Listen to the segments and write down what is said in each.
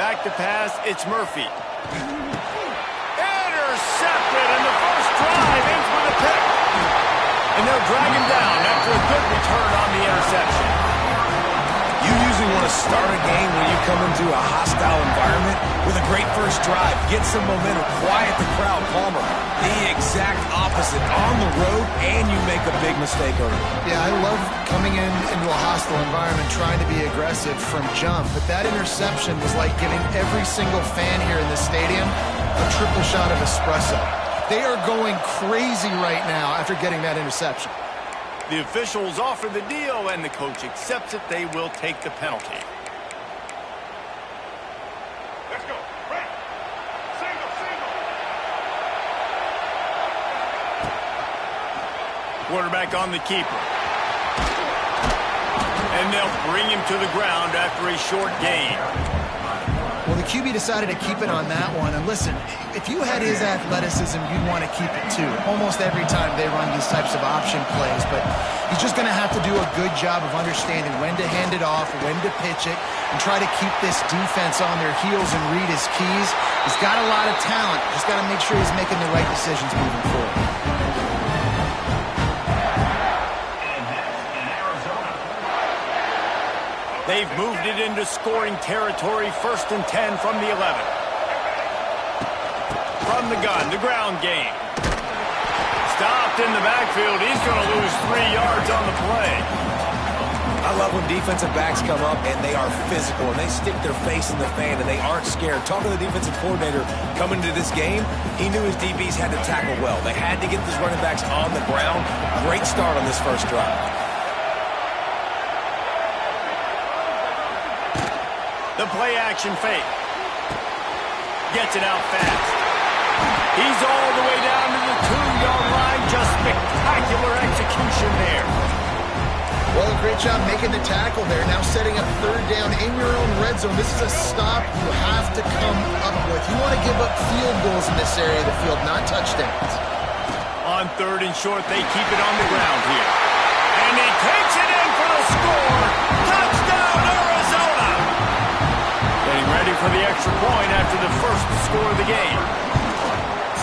Back to pass, it's Murphy. Intercepted, and the first drive ends with a pick. And they'll drag him down after a good return on the interception. You usually want to start a game when you come into a hostile environment with a great first drive. Get some momentum, quiet the crowd, calmer. The exact opposite. On the road, and you make a big mistake early. Yeah, I love coming into a hostile environment, trying to be aggressive from jump. But that interception was like giving every single fan here in the stadium a triple shot of espresso. They are going crazy right now after getting that interception. The officials offer the deal, and the coach accepts it. They will take the penalty. Let's go. Right. Single. Quarterback on the keeper. And they'll bring him to the ground after a short gain. Well, the QB decided to keep it on that one. And listen, if you had his athleticism, you'd want to keep it too. Almost every time they run these types of option plays. But he's just going to have to do a good job of understanding when to hand it off, when to pitch it, and try to keep this defense on their heels and read his keys. He's got a lot of talent. Just got to make sure he's making the right decisions moving forward. They've moved it into scoring territory, 1st and 10 from the 11. From the gun, the ground game. Stopped in the backfield. He's going to lose 3 yards on the play. I love when defensive backs come up and they are physical and they stick their face in the fan and they aren't scared. Talking to the defensive coordinator coming into this game, he knew his DBs had to tackle well. They had to get these running backs on the ground. Great start on this first drive. The play-action fake. Gets it out fast. He's all the way down to the 2-yard line. Just spectacular execution there. Well, great job making the tackle there. Now setting up 3rd down in your own red zone. This is a stop you have to come up with. You want to give up field goals in this area of the field, not touchdowns. On 3rd and short, they keep it on the ground here. And he takes it in for the score. Touchdown, Arizona! Getting ready for the extra point after the first score of the game.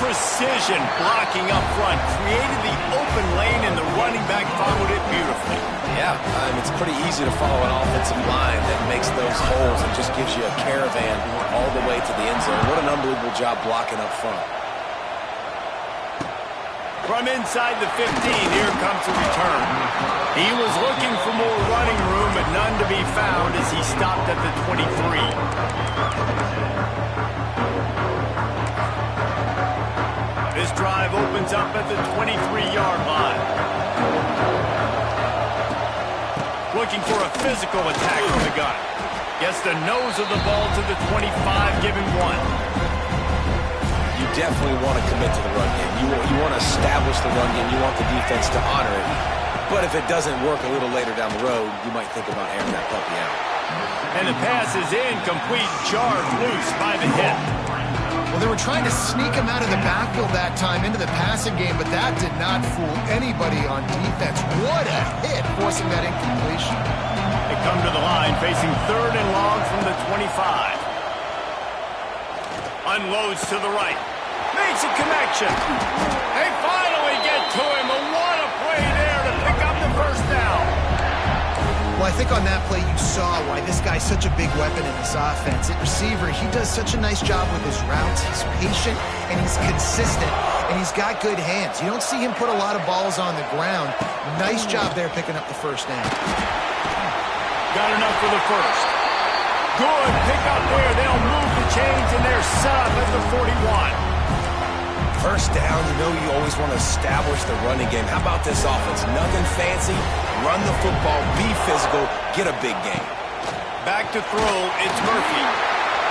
Precision blocking up front. Created the open lane, and the running back followed it beautifully. Yeah, it's pretty easy to follow an offensive line that makes those holes and just gives you a caravan all the way to the end zone. What an unbelievable job blocking up front. From inside the 15, here comes the return. He was looking for more running room, but none to be found as he stopped at the 23. This drive opens up at the 23-yard line. Looking for a physical attack from the gun. Gets the nose of the ball to the 25, giving 1. You definitely want to commit to the run game. You want to establish the run game. You want the defense to honor it. But if it doesn't work a little later down the road, you might think about airing that puppy out. And the pass is incomplete, jarred loose by the hit. Well, they were trying to sneak him out of the backfield that time into the passing game, but that did not fool anybody on defense. What a hit, forcing that incompletion. They come to the line, facing 3rd and long from the 25. Unloads to the right. Makes a connection. They finally get to him. And what a play there to pick up the first down. Well, I think on that play you saw why this guy's such a big weapon in this offense. At receiver, he does such a nice job with his routes. He's patient and he's consistent, and he's got good hands. You don't see him put a lot of balls on the ground. Nice job there picking up the first down. Got enough for the first. Good pick up there. They'll move the chains, and they're set up at the 41. First down, you know you always want to establish the running game. How about this offense? Nothing fancy. Run the football, be physical, get a big game. Back to throw, it's Murphy.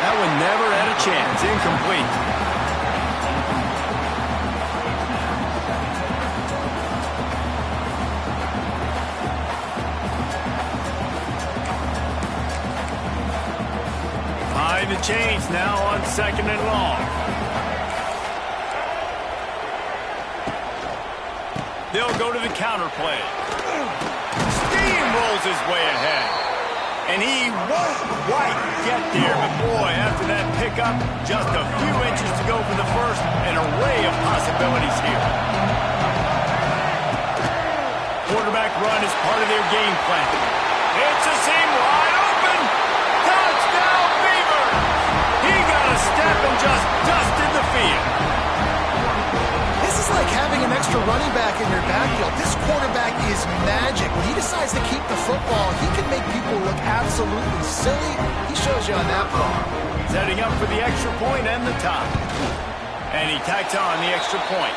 That one never had a chance. Incomplete. Behind the chains now on 2nd and long. They'll go to the counter play. Steamrolls his way ahead. And he won't quite get there, but boy, after that pickup, just a few inches to go for the first, an array of possibilities here. Quarterback run is part of their game plan. It's a seam wide open. Touchdown, Beavers! He got a step and just dusted the field. This is like having an extra running back in your backfield. This quarterback is magic. When he decides to keep the football, he can make people look absolutely silly. He shows you on that play. Setting up for the extra point and the tie. And he tacks on the extra point.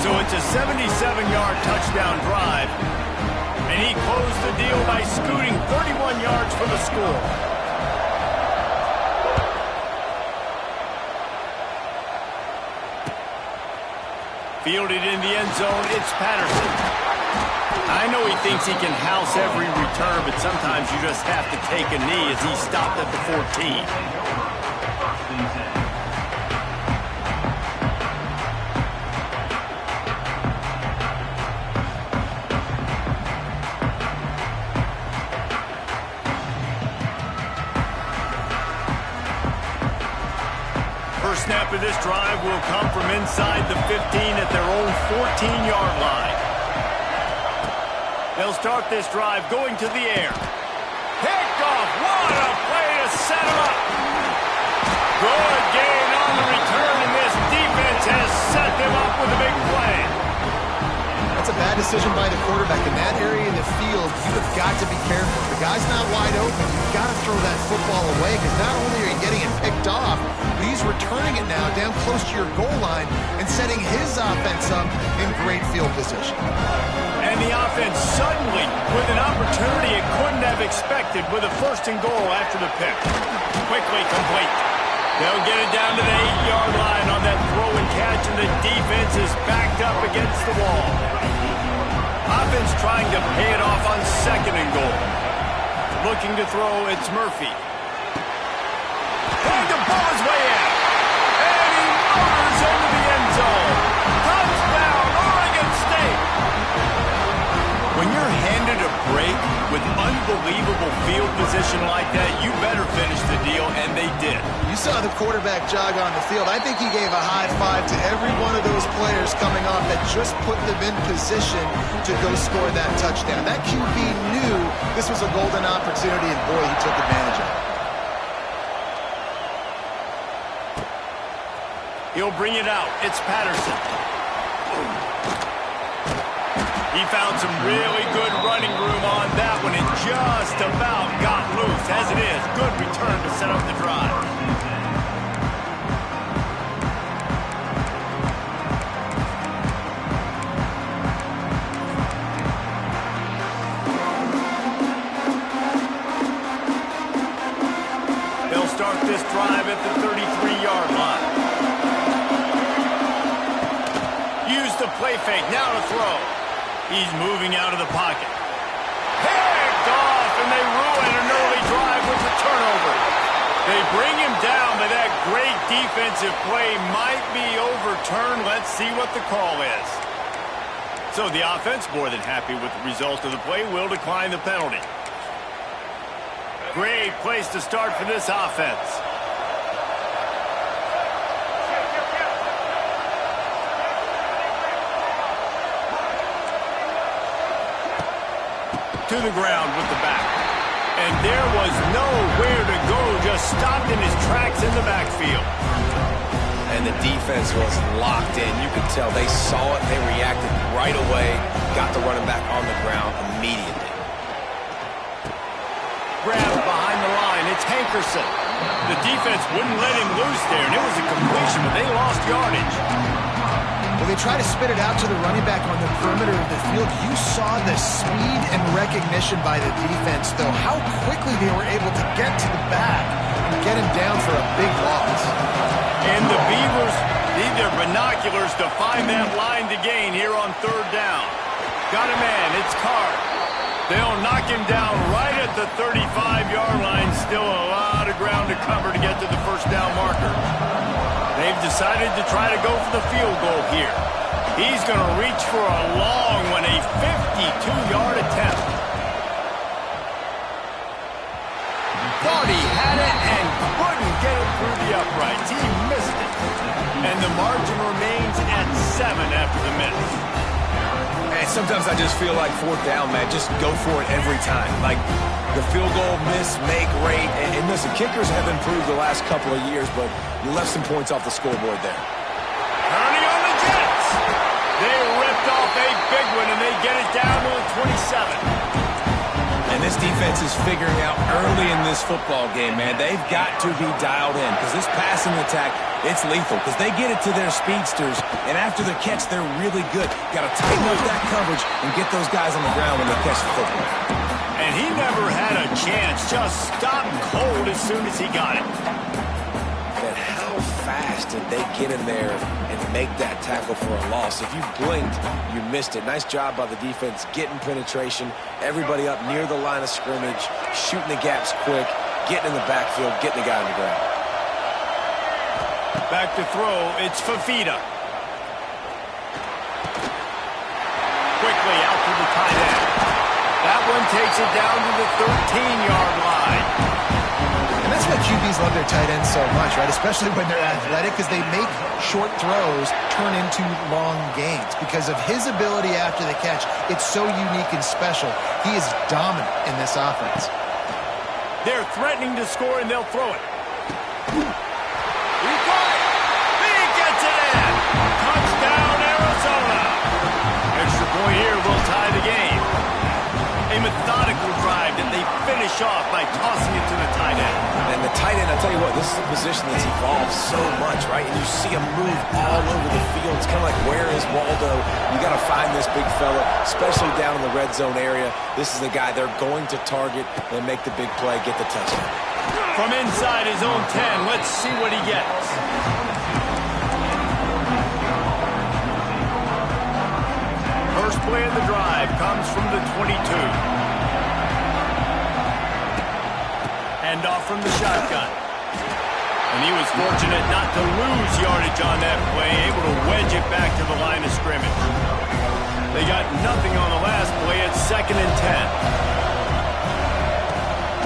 So it's a 77-yard touchdown drive. And he closed the deal by scooting 31 yards for the score. Fielded in the end zone, it's Patterson. I know he thinks he can house every return, but sometimes you just have to take a knee as he stopped at the 14. Snap of this drive will come from inside the 15 at their own 14-yard line. They'll start this drive going to the air. Picked off. What a play to set him up. Good gain on the return, and this defense has set them up with a big play. That's a bad decision by the quarterback. In that area of the field, you have got to be careful. If the guy's not wide open, you've got to throw that football away, because not only are you getting it picked off, but he's returning it now down close to your goal line and setting his offense up in great field position. And the offense suddenly, with an opportunity it couldn't have expected, with a first and goal after the pick. Quickly complete. They'll get it down to the 8-yard line on that throw and catch, and the defense is backed up against the wall. Offense trying to pay it off on second and goal. Looking to throw, it's Murphy. Trying to pull his way in. And he motors into the end zone. Touchdown, Oregon State. When you're handed a break with unbelievable field position like that, you better finish the deal, and they did. You saw the quarterback jog on the field. I think he gave a high five to every one of those players coming off that just put them in position to go score that touchdown. That QB knew this was a golden opportunity, and boy, he took advantage of it. He'll bring it out. It's Patterson. He found some really good running room on that one and just about got loose. As it is, good return to set up the drive. They'll start this drive at the 33-yard line. Use the play fake, now to throw. He's moving out of the pocket. Picked off, and they ruin an early drive with the turnover. They bring him down, but that great defensive play might be overturned. Let's see what the call is. So the offense, more than happy with the result of the play, will decline the penalty. Great place to start for this offense. To the ground with the back. And there was nowhere to go, just stopped in his tracks in the backfield. And the defense was locked in. You could tell they saw it, they reacted right away, got the running back on the ground immediately. Grab behind the line, it's Hankerson. The defense wouldn't let him loose there, and it was a completion, but they lost yardage. When they try to spit it out to the running back on the perimeter of the field, you saw the speed and recognition by the defense, though, how quickly they were able to get to the back and get him down for a big loss. And the Beavers need their binoculars to find that line to gain here on third down. Got a man, it's Card. They'll knock him down right at the 35-yard line. Still a lot of ground to cover to get to the first down marker. They've decided to try to go for the field goal here. He's going to reach for a long one, a 52-yard attempt. thought he had it and couldn't get it through the uprights. He missed it. And the margin remains at 7 after the miss. And sometimes I just feel like fourth down, man. Just go for it every time. Like the field goal miss, make rate. And listen, kickers have improved the last couple of years, but you left some points off the scoreboard there. Turning on the Jets. They ripped off a big one, and they get it down to the 27. And this defense is figuring out early in this football game, man. They've got to be dialed in because this passing attack, it's lethal because they get it to their speedsters, and after the catch, they're really good. Got to tighten up that coverage and get those guys on the ground when they catch the football. And he never had a chance. Just stopped cold as soon as he got it. But how fast did they get in there and make that tackle for a loss? If you blinked, you missed it. Nice job by the defense getting penetration. Everybody up near the line of scrimmage, shooting the gaps quick, getting in the backfield, getting the guy on the ground. Back to throw, it's Fafita. Quickly out to the tight end. That one takes it down to the 13-yard line. And that's why QBs love their tight ends so much, right? Especially when they're athletic, because they make short throws turn into long gains. Because of his ability after the catch, it's so unique and special. He is dominant in this offense. They're threatening to score, and they'll throw it. He caught it. He gets it in. Touchdown, Arizona. Extra point here will tie the game. A methodical drive that they finish off by tossing it to the tight end. And the tight end, I'll tell you what, this is a position that's evolved so much, right? And you see him move all over the field. It's kind of like, where is Waldo? You got to find this big fella, especially down in the red zone area. This is the guy they're going to target and make the big play, get the touchdown. From inside his own 10, let's see what he gets. First play of the drive comes from the 22. Hand off from the shotgun. And he was fortunate not to lose yardage on that play, able to wedge it back to the line of scrimmage. They got nothing on the last play. It's 2nd and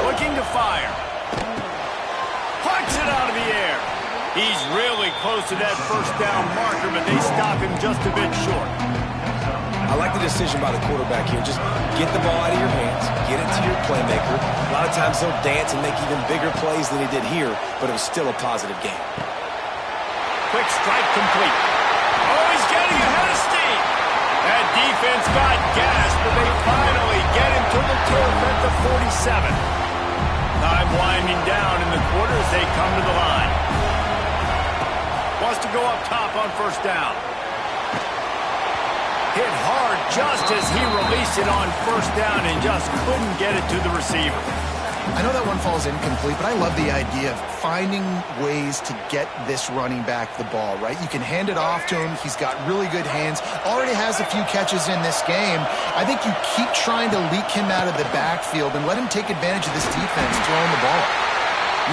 10. Looking to fire. Punch it out of the air. He's really close to that first down marker, but they stop him just a bit short. I like the decision by the quarterback here. Just get the ball out of your hands, get it to your playmaker. A lot of times they'll dance and make even bigger plays than he did here, but it was still a positive game. Quick strike complete. Oh, he's getting ahead of steam. That defense got gas, but they finally get him to the turf at the 47. Time winding down in the quarter as they come to the line. Wants to go up top on first down. Hit hard just as he released it on first down and just couldn't get it to the receiver. I know that one falls incomplete, but I love the idea of finding ways to get this running back the ball, right? You can hand it off to him. He's got really good hands. Already has a few catches in this game. I think you keep trying to leak him out of the backfield and let him take advantage of this defense throwing the ball.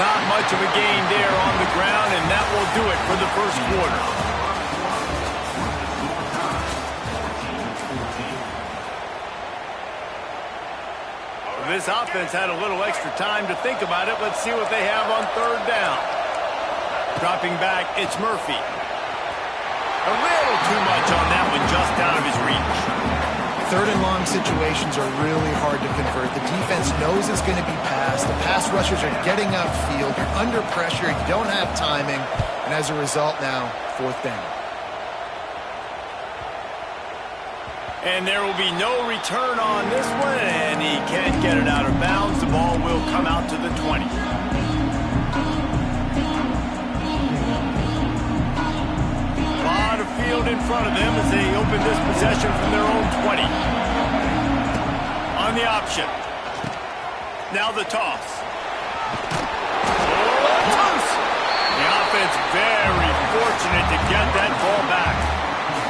Not much of a gain there on the ground, and that will do it for the first quarter. This offense had a little extra time to think about it. Let's see what they have on third down. Dropping back, it's Murphy. A little too much on that one, just out of his reach. Third and long situations are really hard to convert. The defense knows it's going to be passed. The pass rushers are getting upfield. You're under pressure. You don't have timing. And as a result now, fourth down. And there will be no return on this one, and he can't get it out of bounds. The ball will come out to the 20. A lot of field in front of them as they open this possession from their own 20. On the option. Now the toss. Oh, loose. The offense very fortunate to get that ball back.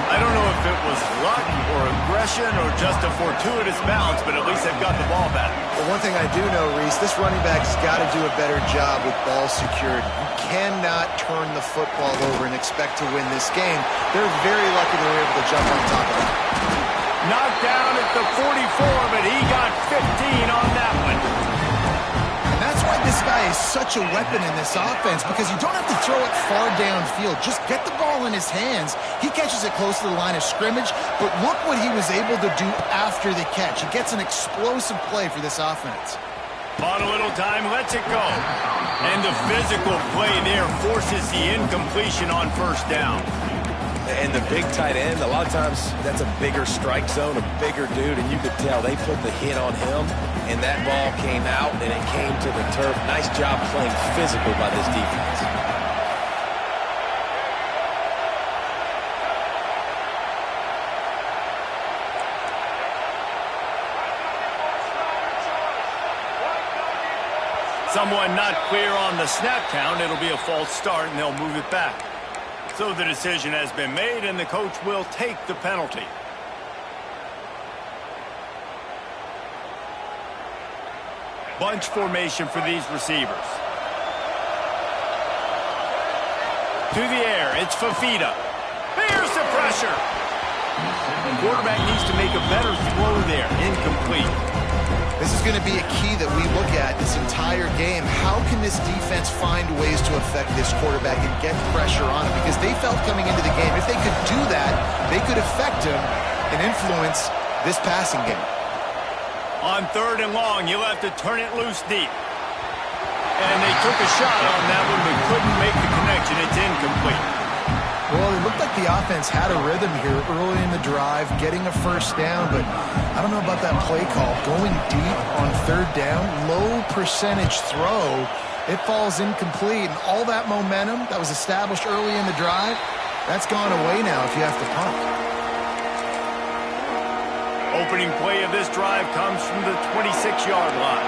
I don't know if it was luck or aggression or just a fortuitous bounce, but at least they've got the ball back. Well, one thing I do know, Reese, this running back has got to do a better job with ball security. You cannot turn the football over and expect to win this game. They're very lucky they were able to jump on top of that. Knocked down at the 44, but he got 15 on that one. And that's why this guy guy is such a weapon in this offense because you don't have to throw it far downfield. Just get the ball in his hands. He catches it close to the line of scrimmage, but look what he was able to do after the catch. He gets an explosive play for this offense. On a little time, lets it go. And the physical play there forces the incompletion on first down. And the big tight end, a lot of times that's a bigger strike zone, a bigger dude, and you could tell they put the hit on him, and that ball came out, and it came to the turf. Nice job playing physical by this defense. Someone not clear on the snap count. It'll be a false start, and they'll move it back. So the decision has been made, and the coach will take the penalty. Bunch formation for these receivers. To the air, it's Fafita. There's the pressure. The quarterback needs to make a better throw there. Incomplete. This is going to be a key that we look at this entire game. How can this defense find ways to affect this quarterback and get pressure on him? Because they felt coming into the game, if they could do that, they could affect him and influence this passing game. On 3rd and long, you'll have to turn it loose deep. And they took a shot on that one, but couldn't make the connection. It's incomplete. Well, it looked like the offense had a rhythm here early in the drive, getting a first down, but I don't know about that play call. Going deep on 3rd down, low percentage throw, it falls incomplete, and all that momentum that was established early in the drive, that's gone away now if you have to punt. Opening play of this drive comes from the 26-yard line.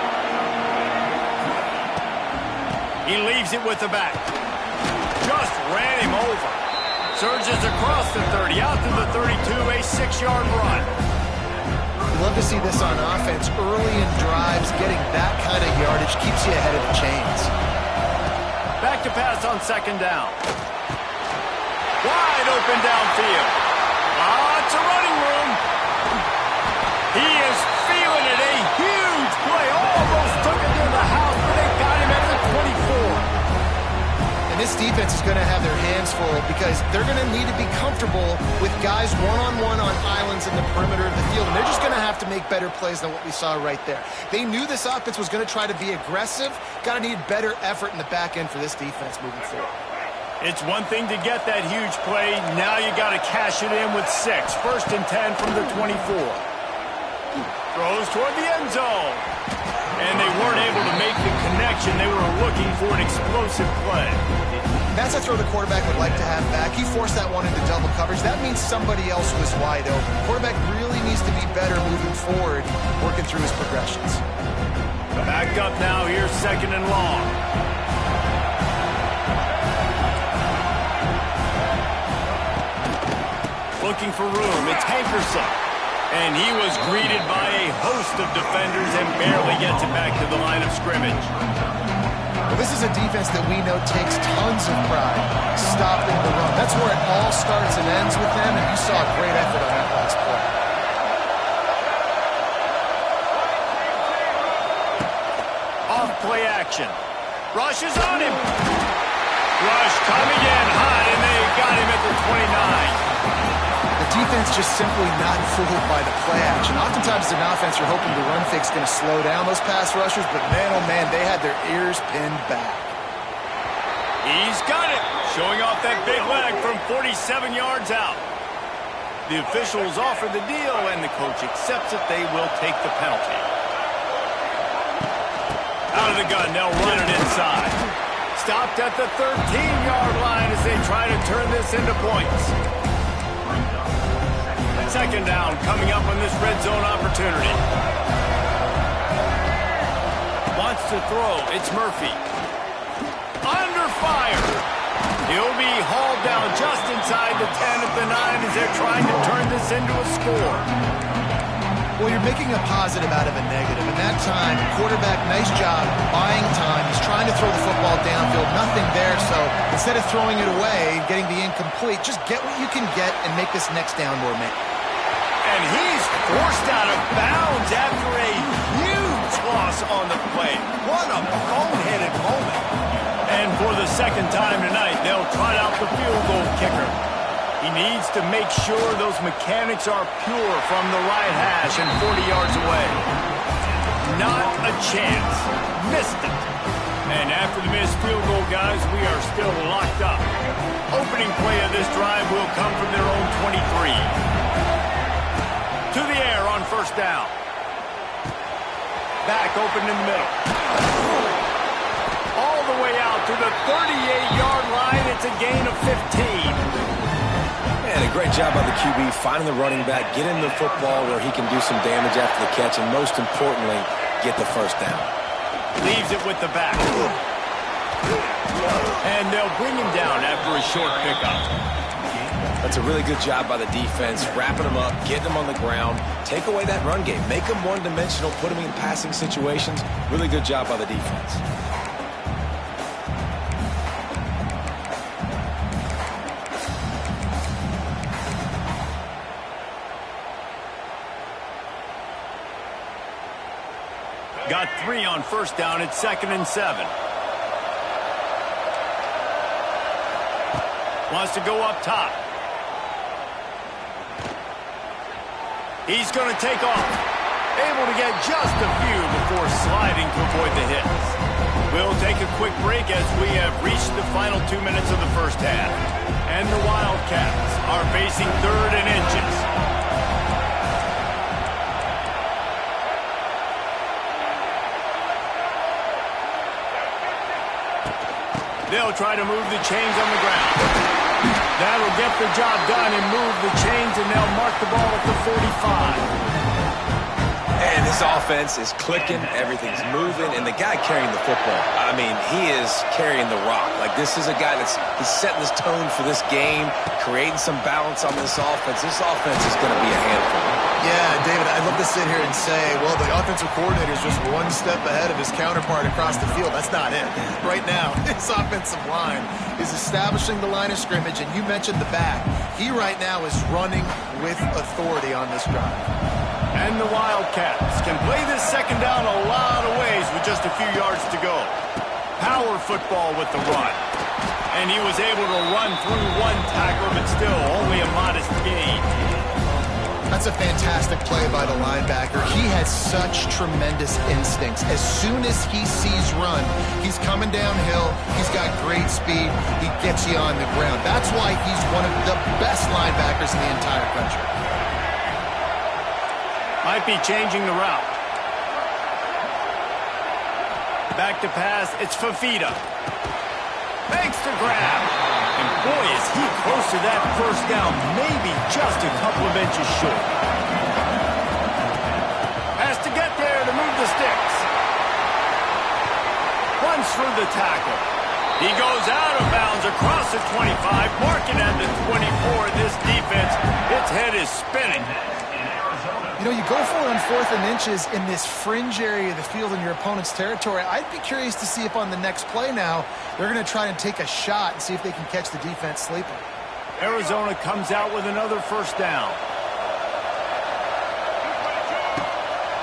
He leaves it with the back. Just ran him over. Surges across the 30, out to the 32, a 6-yard run. You love to see this on offense. Early in drives, getting that kind of yardage keeps you ahead of the chains. Back to pass on 2nd down. Wide open downfield. Lots of running room. He is feeling it. A huge play. Almost took it to the house, but they got him at the 24. This defense is going to have their hands full because they're going to need to be comfortable with guys one-on-one on islands in the perimeter of the field, and they're just going to have to make better plays than what we saw right there. They knew this offense was going to try to be aggressive. Got to need better effort in the back end for this defense moving forward. It's one thing to get that huge play. Now you got to cash it in with 6. 1st and 10 from the 24. Throws toward the end zone. And they weren't able to make the connection. They were looking for an explosive play. That's a throw the quarterback would like to have back. He forced that one into double coverage. That means somebody else was wide open. The quarterback really needs to be better moving forward, working through his progressions. Back up now. Here's 2nd and long. Looking for room. It's Hankerson. And he was greeted by a host of defenders and barely gets it back to the line of scrimmage. Well, this is a defense that we know takes tons of pride stopping the run. That's where it all starts and ends with them, and you saw a great effort on that last play. Off play action. Rush is on him. Rush coming in hot, and they got him at the 29. The defense just simply not fooled by the play action. Oftentimes, as an offense, you're hoping the run fake's going to slow down those pass rushers, but man, oh man, they had their ears pinned back. He's got it. Showing off that big leg from 47 yards out. The officials offer the deal, and the coach accepts it. They will take the penalty. Out of the gun, they'll run it inside. Stopped at the 13-yard line as they try to turn this into points. 2nd down coming up on this red zone opportunity. Wants to throw. It's Murphy. Under fire. He'll be hauled down just inside the 10 at the 9 as they're trying to turn this into a score. Well, you're making a positive out of a negative. And that time, quarterback, nice job buying time. He's trying to throw the football downfield. Nothing there. So instead of throwing it away, getting the incomplete, just get what you can get and make this next down more make. And he's forced out of bounds after a huge loss on the play. What a boneheaded moment. And for the second time tonight, they'll trot out the field goal kicker. He needs to make sure those mechanics are pure from the right hash and 40 yards away. Not a chance. Missed it. And after the missed field goal, guys, we are still locked up. Opening play of this drive will come from their own 23. To the air on first down. Back open in the middle. All the way out to the 38-yard line. It's a gain of 15. And a great job by the QB finding the running back, getting the football where he can do some damage after the catch, and most importantly, get the first down. Leaves it with the back. And they'll bring him down after a short pickup. That's a really good job by the defense, wrapping him up, getting him on the ground, take away that run game, make him one-dimensional, put him in passing situations. Really good job by the defense. Got 3 on first down. It's 2nd and 7. Wants to go up top. He's going to take off. Able to get just a few before sliding to avoid the hits. We'll take a quick break as we have reached the final 2 minutes of the first half. And the Wildcats are facing 3rd and inches. They'll try to move the chains on the ground. That'll get the job done and move the chains, and they'll mark the ball at the 45. And this offense is clicking, everything's moving, and the guy carrying the football, I mean, he is carrying the rock. Like, this is a guy he's setting this tone for this game, creating some balance on this offense. This offense is going to be a handful. Yeah, David, I'd love to sit here and say, well, the offensive coordinator is just one step ahead of his counterpart across the field. That's not it. Right now, his offensive line is establishing the line of scrimmage, and you mentioned the back. He right now is running with authority on this drive. And the Wildcats can play this second down a lot of ways with just a few yards to go. Power football with the run. And he was able to run through one tackler, but still only a modest gain. That's a fantastic play by the linebacker. He has such tremendous instincts. As soon as he sees run, he's coming downhill. He's got great speed. He gets you on the ground. That's why he's one of the best linebackers in the entire country. Might be changing the route. Back to pass. It's Fafita. Makes the grab. And boy, is he close to that first down. Maybe just a couple of inches short. Has to get there to move the sticks. Runs through the tackle. He goes out of bounds across the 25, marking at the 24. This defense, its head is spinning. You know, you go for it on 4th and inches in this fringe area of the field in your opponent's territory. I'd be curious to see if on the next play now, they're going to try and take a shot and see if they can catch the defense sleeping. Arizona comes out with another first down.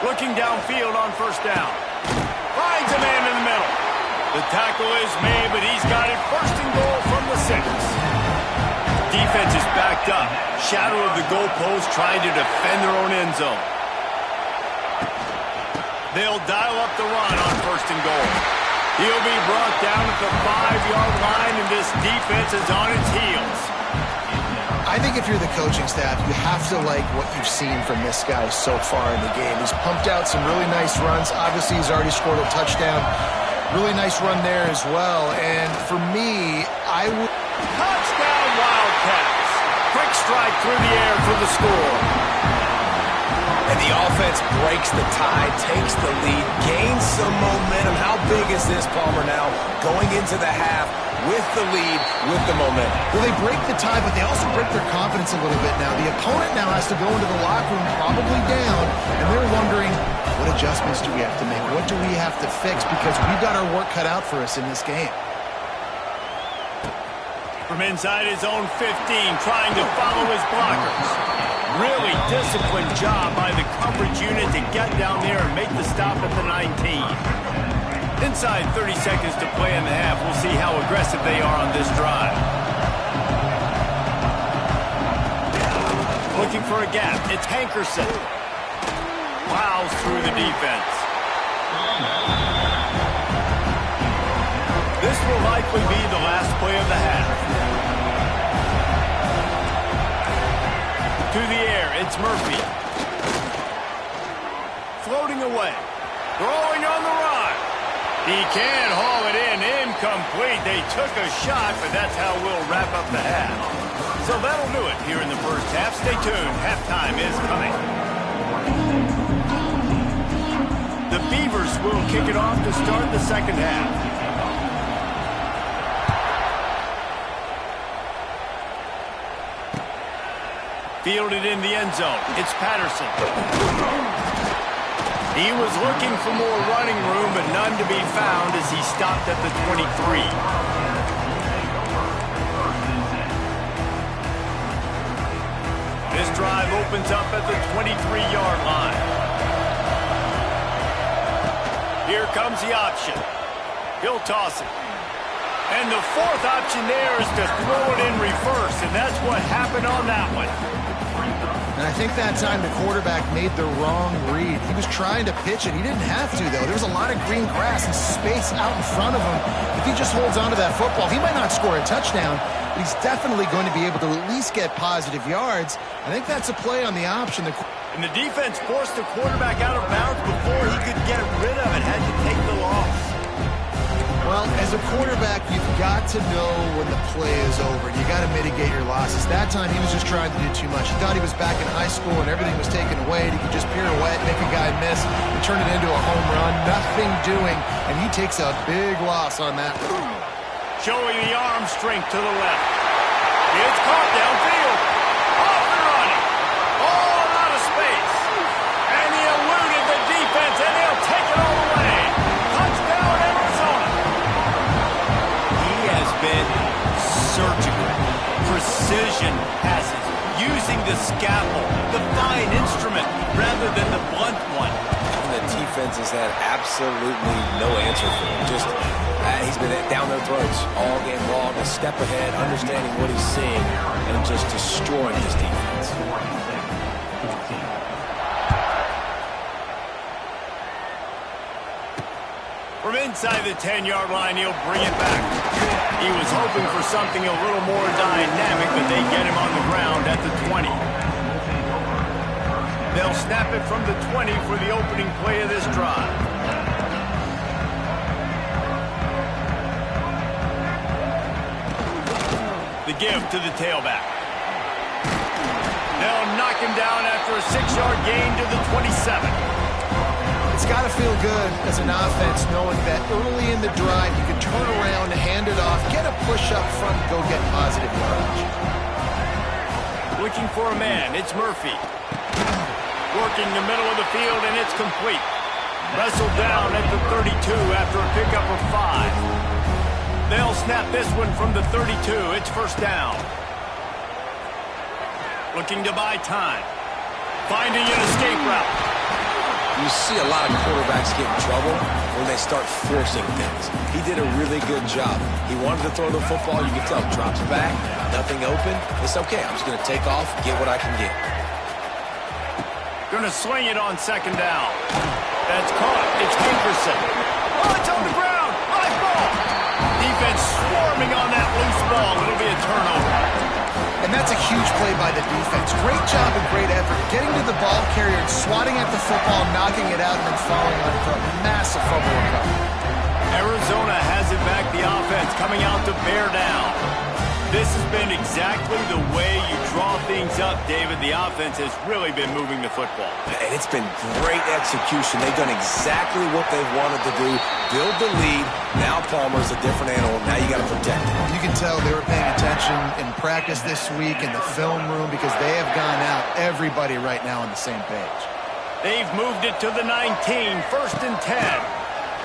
Looking downfield on first down. Finds a man in the middle. The tackle is made, but he's got it 1st and goal from the 6. Defense is backed up. Shadow of the goalpost trying to defend their own end zone. They'll dial up the run on 1st and goal. He'll be brought down at the 5-yard line, and this defense is on its heels. I think if you're the coaching staff, you have to like what you've seen from this guy so far in the game. He's pumped out some really nice runs. Obviously, he's already scored a touchdown. Really nice run there as well. And for me, I would... Touchdown, Wildcats. Quick strike through the air for the score. And the offense breaks the tie, takes the lead, gains some momentum. How big is this, Palmer, now? Going into the half with the lead, with the momentum. Well, they break the tie, but they also break their confidence a little bit now. The opponent now has to go into the locker room probably down, and they're wondering, what adjustments do we have to make? What do we have to fix? Because we've got our work cut out for us in this game. From inside his own 15, trying to follow his blockers. Really disciplined job by the coverage unit to get down there and make the stop at the 19. Inside 30 seconds to play in the half. We'll see how aggressive they are on this drive. Looking for a gap. It's Hankerson. Plows through the defense. This will likely be the last play of the half. To the air, it's Murphy. Floating away. Throwing on the run. He can haul it in. Incomplete. They took a shot, but that's how we'll wrap up the half. So that'll do it here in the first half. Stay tuned. Halftime is coming. The Beavers will kick it off to start the second half. Fielded in the end zone. It's Patterson. He was looking for more running room, but none to be found as he stopped at the 23. This drive opens up at the 23-yard line. Here comes the option. He'll toss it. And the fourth option there is to throw it in reverse, and that's what happened on that one. And I think that time the quarterback made the wrong read. He was trying to pitch it. He didn't have to, though. There was a lot of green grass and space out in front of him. If he just holds on to that football, he might not score a touchdown, but he's definitely going to be able to at least get positive yards. I think that's a play on the option. And the defense forced the quarterback out of bounds before he could get rid of it. Had to take the loss. Well, as a quarterback, you've got to know when the play is over. You got to mitigate your losses. That time, he was just trying to do too much. He thought he was back in high school and everything was taken away. He could just pirouette, make a guy miss, and turn it into a home run. Nothing doing, and he takes a big loss on that. Showing the arm strength to the left. It's caught downfield. Off and running. All out of space. And he eluded the defense, and he'll take it all the way. Touchdown, Arizona. He has been surgical. Precision passes. Using the scalpel, the fine instrument, rather than the blunt one. And the defense has had absolutely no answer for him. Just, he's been down their throats all game long, a step ahead, understanding what he's seeing, and just destroying this defense. From inside the 10-yard line, he'll bring it back. He was hoping for something a little more dynamic, but they get him on the ground at the 20. They'll snap it from the 20 for the opening play of this drive. The give to the tailback. They'll knock him down after a 6-yard gain to the 27. It's got to feel good as an offense knowing that early in the drive you can turn around, hand it off, get a push up front, go get positive yardage. Looking for a man, it's Murphy. Working the middle of the field, and it's complete. Wrestled down at the 32 after a pickup of 5. They'll snap this one from the 32. It's first down. Looking to buy time. Finding an escape route. You see a lot of quarterbacks get in trouble when they start forcing things. He did a really good job. He wanted to throw the football. You can tell. Drops back. Nothing open. It's okay. I'm just going to take off, get what I can get. Going to swing it on second down. That's caught. It's Hankerson. Oh, it's on the ground. High ball. Defense swarming on that loose ball. It'll be a turnover. And that's a huge play by the defense. Great job and great effort. Getting to the ball carrier and swatting at the football, knocking it out, and then falling on it for a massive fumble recovery. Arizona has it back. The offense coming out to bear down. This has been exactly the way you draw things up, David. The offense has really been moving the football. And it's been great execution. They've done exactly what they've wanted to do. Build the lead. Now Palmer's a different animal. Now you got to protect him. You can tell they were paying attention in practice this week in the film room because they have gone out, everybody right now on the same page. They've moved it to the 19, first and 10.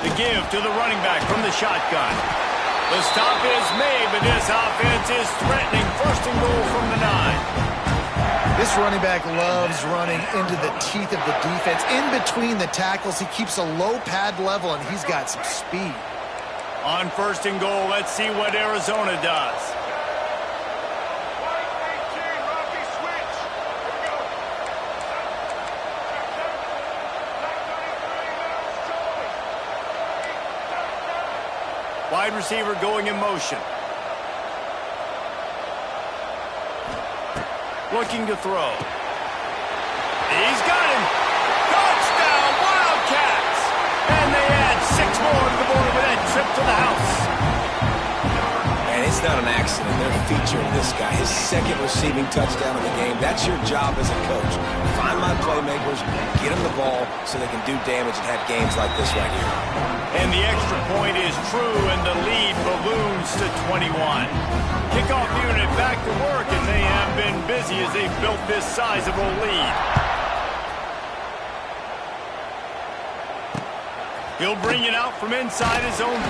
The give to the running back from the shotgun. The stop is made, but this offense is threatening. First and goal from the 9. This running back loves running into the teeth of the defense. In between the tackles, he keeps a low pad level, and he's got some speed. On first and goal, let's see what Arizona does. Wide receiver going in motion. Looking to throw. He's got him. Touchdown, Wildcats! And they add 6 more to the board with that trip to the house. And it's not an accident. They're featuring this guy. His second receiving touchdown of the game. That's your job as a coach. Find my playmakers, get them the ball so they can do damage and have games like this right here. And the extra point is true, and the lead balloons to 21. Kickoff unit back to work, and they have been busy as they've built this sizable lead. He'll bring it out from inside his own 10.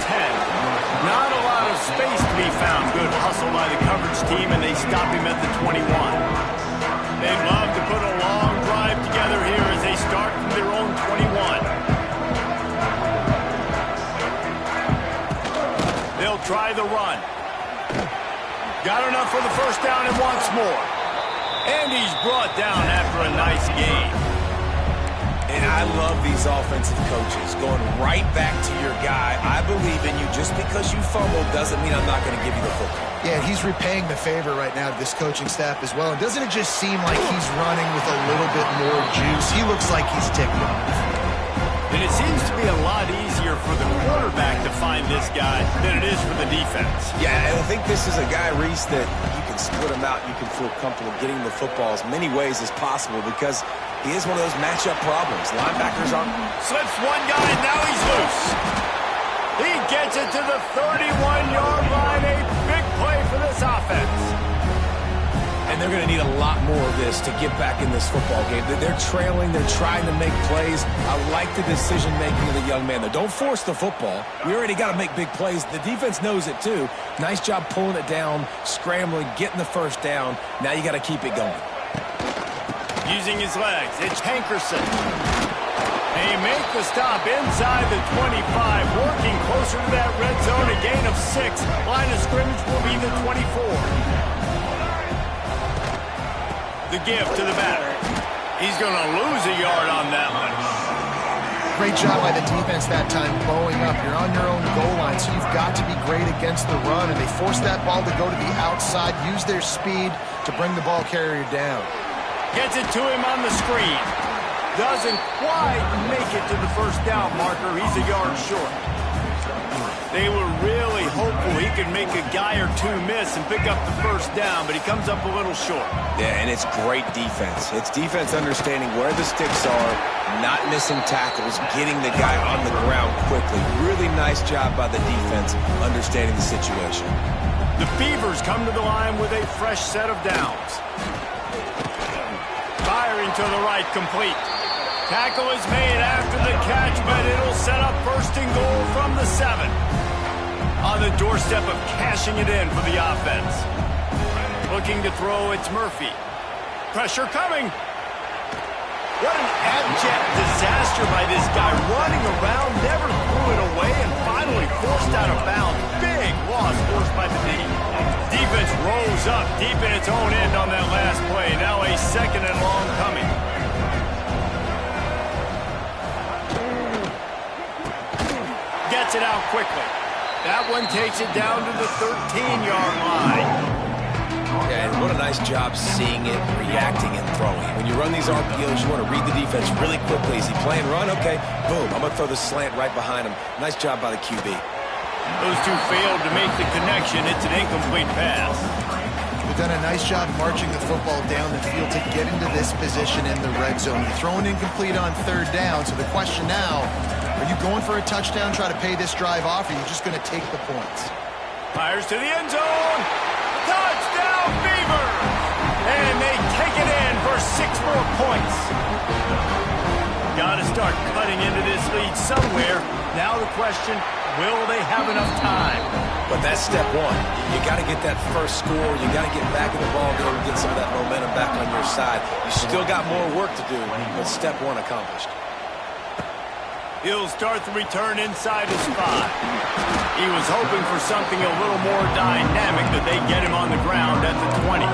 Not a lot of space to be found. Good hustle by the coverage team, and they stop him at the 21. They'd love to put a long drive together here as they start from their own 21. They'll try the run. Got enough for the first down and wants more. And he's brought down after a nice gain. And I love these offensive coaches going right back to your guy. I believe in you. Just because you fumbled doesn't mean I'm not going to give you the football. Yeah, he's repaying the favor right now to this coaching staff as well. And doesn't it just seem like he's running with a little bit more juice? He looks like he's ticking off. And it seems to be a lot easier for the quarterback to find this guy than it is for the defense. Yeah, and I think this is a guy, Reese, that you can split him out. You can feel comfortable getting the football as many ways as possible because he is one of those matchup problems. Linebackers aren't. Slips one guy, and now he's loose. He gets it to the 31-yard line. A big play for this offense. And they're going to need a lot more of this to get back in this football game. They're trailing. They're trying to make plays. I like the decision-making of the young man, though. Don't force the football. We already got to make big plays. The defense knows it, too. Nice job pulling it down, scrambling, getting the first down. Now you got to keep it going. Using his legs, it's Hankerson. They make the stop inside the 25, working closer to that red zone, a gain of 6. Line of scrimmage will be the 24. The give to the back. He's going to lose a yard on that one. Great job by the defense that time, blowing up. You're on your own goal line, so you've got to be great against the run, and they force that ball to go to the outside, use their speed to bring the ball carrier down. Gets it to him on the screen. Doesn't quite make it to the first down marker. He's a yard short. They were really hopeful he could make a guy or two miss and pick up the first down, but he comes up a little short. Yeah, and it's great defense. It's defense understanding where the sticks are, not missing tackles, getting the guy on the ground quickly. Really nice job by the defense understanding the situation. The Beavers come to the line with a fresh set of downs. Firing to the right, complete. Tackle is made after the catch, but it'll set up first and goal from the 7. On the doorstep of cashing it in for the offense. Looking to throw, it's Murphy. Pressure coming. What an abject disaster by this guy. Running around, never threw it away, and finally forced out of bounds. Big loss forced by the D. Defense rose up deep in its own end on that last play. Now a second and long coming. Gets it out quickly. That one takes it down to the 13-yard line. And what a nice job seeing it, reacting, and throwing. When you run these RPOs, you want to read the defense really quickly. Is he playing run? Okay, boom. I'm going to throw the slant right behind him. Nice job by the QB. Those two failed to make the connection. It's an incomplete pass. They've done a nice job marching the football down the field to get into this position in the red zone. You're throwing incomplete on third down, so the question now, are you going for a touchdown, try to pay this drive off, or are you just going to take the points? Fires to the end zone. Touchdown, Beavers! And they take it in for 6 more points. Got to start cutting into this lead somewhere. Now the question, will they have enough time? But that's step one. You got to get that first score. You got to get back in the ball game and get some of that momentum back on your side. You still got more work to do, but step one accomplished. He'll start the return inside his 5. He was hoping for something a little more dynamic, that they get him on the ground at the 20.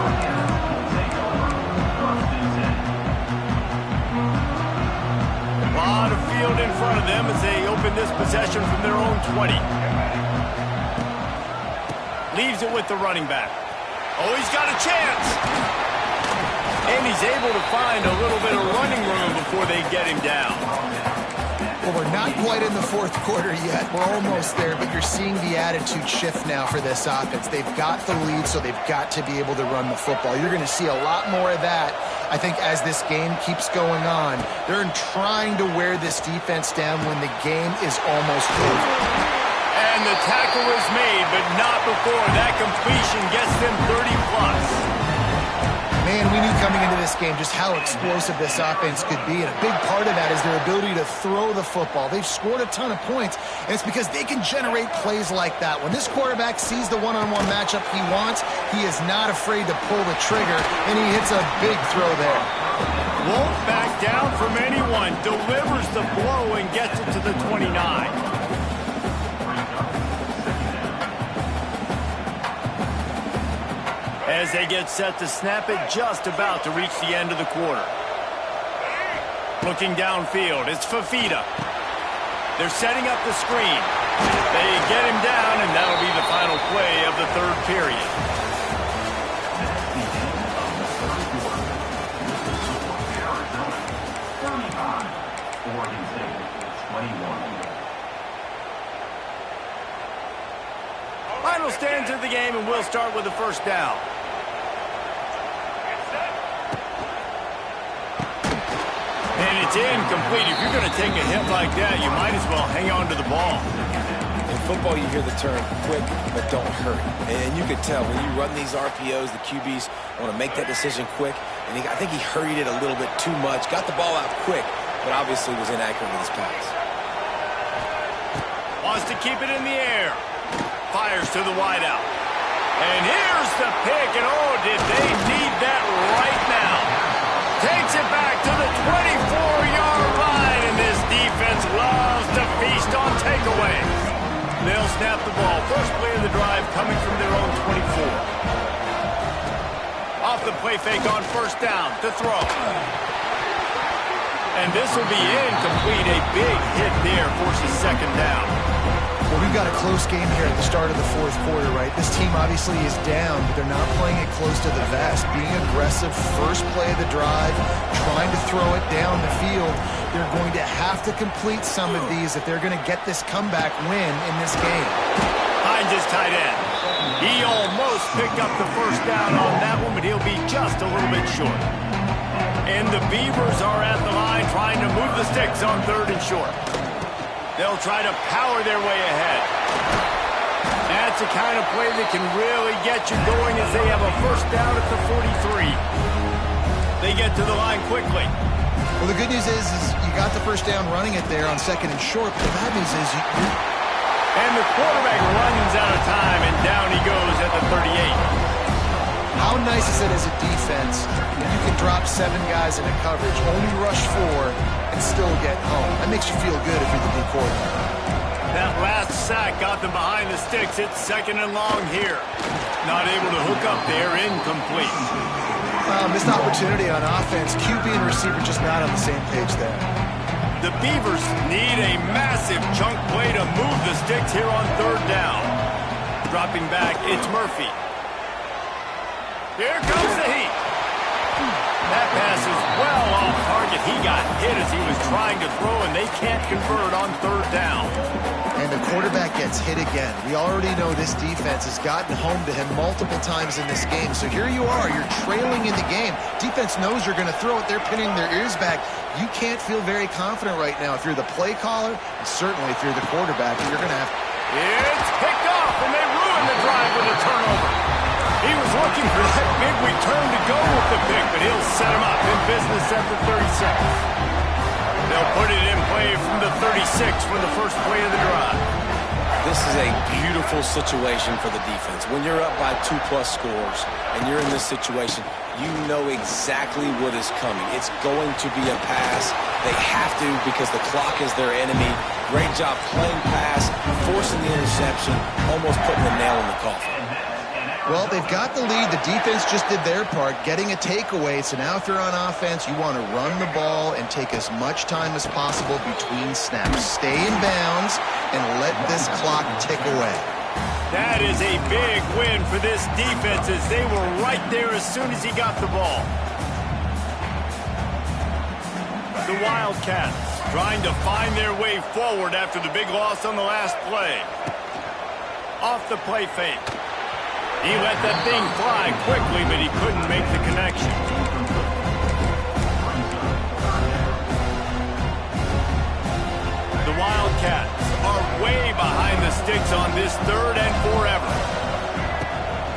A lot of field in front of them as they open this possession from their own 20. Leaves it with the running back. Oh, he's got a chance. And he's able to find a little bit of running room before they get him down. Well, we're not quite in the fourth quarter yet. We're almost there, but you're seeing the attitude shift now for this offense. They've got the lead, so they've got to be able to run the football. You're going to see a lot more of that, I think, as this game keeps going on. They're trying to wear this defense down when the game is almost over. And the tackle is made, but not before that completion gets them 30-plus. Man, we knew coming into this game just how explosive this offense could be, and a big part of that is their ability to throw the football. They've scored a ton of points, and it's because they can generate plays like that. When this quarterback sees the one-on-one matchup he wants, he is not afraid to pull the trigger, and he hits a big throw there. Won't back down from anyone, delivers the blow and gets it to the 29. As they get set to snap it, just about to reach the end of the quarter. Looking downfield, it's Fafita. They're setting up the screen. They get him down, and that'll be the final play of the third period. Oreg St, 21. Final stands of the game, and we'll start with the first down. And it's incomplete. If you're going to take a hit like that, you might as well hang on to the ball. In football, you hear the term quick, but don't hurry. And you can tell when you run these RPOs, the QBs want to make that decision quick. And I think he hurried it a little bit too much. Got the ball out quick, but obviously was inaccurate with his pass. Wants to keep it in the air. Fires to the wideout. And here's the pick, and oh, did they need that right now. Takes it back to the 24-yard line, and this defense loves to feast on takeaways. They'll snap the ball. First play of the drive coming from their own 24. Off the play fake on first down to throw. And this will be incomplete. A big hit there forces second down. Well, we've got a close game here at the start of the fourth quarter, right? This team obviously is down, but they're not playing it close to the vest. Being aggressive, first play of the drive, trying to throw it down the field. They're going to have to complete some of these if they're going to get this comeback win in this game. Hines is tight end. He almost picked up the first down on that one, but he'll be just a little bit short. And the Beavers are at the line trying to move the sticks on third and short. They'll try to power their way ahead. That's the kind of play that can really get you going as they have a first down at the 43. They get to the line quickly. Well, the good news is you got the first down running it there on second and short, but the bad news is And the quarterback runs out of time, and down he goes at the 38. How nice is it as a defense when you can drop 7 guys into coverage, only rush 4, and still get home? That makes you feel good if you're the D quarterback. That last sack got them behind the sticks. It's second and long here. Not able to hook up there, incomplete. Missed opportunity on offense. QB and receiver just not on the same page there. The Beavers need a massive chunk play to move the sticks here on third down. Dropping back, it's Murphy. Here comes the heat. That pass is well off target. He got hit as he was trying to throw, and they can't convert on third down. And the quarterback gets hit again. We already know this defense has gotten home to him multiple times in this game. So here you are. You're trailing in the game. Defense knows you're going to throw it. They're pinning their ears back. You can't feel very confident right now if you're the play caller, and certainly if you're the quarterback. You're going to have... It's picked off, and they ruin the drive with a turnover. He was looking for that big return to go with the pick, but he'll set him up in business at the 36. They'll put it in play from the 36 for the first play of the drive. This is a beautiful situation for the defense. When you're up by 2+ scores and you're in this situation, you know exactly what is coming. It's going to be a pass. They have to because the clock is their enemy. Great job playing pass, forcing the interception, almost putting the nail in the coffin. Well, they've got the lead. The defense just did their part, getting a takeaway. So now if you're on offense, you want to run the ball and take as much time as possible between snaps. Stay in bounds and let this clock tick away. That is a big win for this defense as they were right there as soon as he got the ball. The Wildcats trying to find their way forward after the big loss on the last play. Off the play fake. He let that thing fly quickly, but he couldn't make the connection. The Wildcats are way behind the sticks on this 3rd and forever.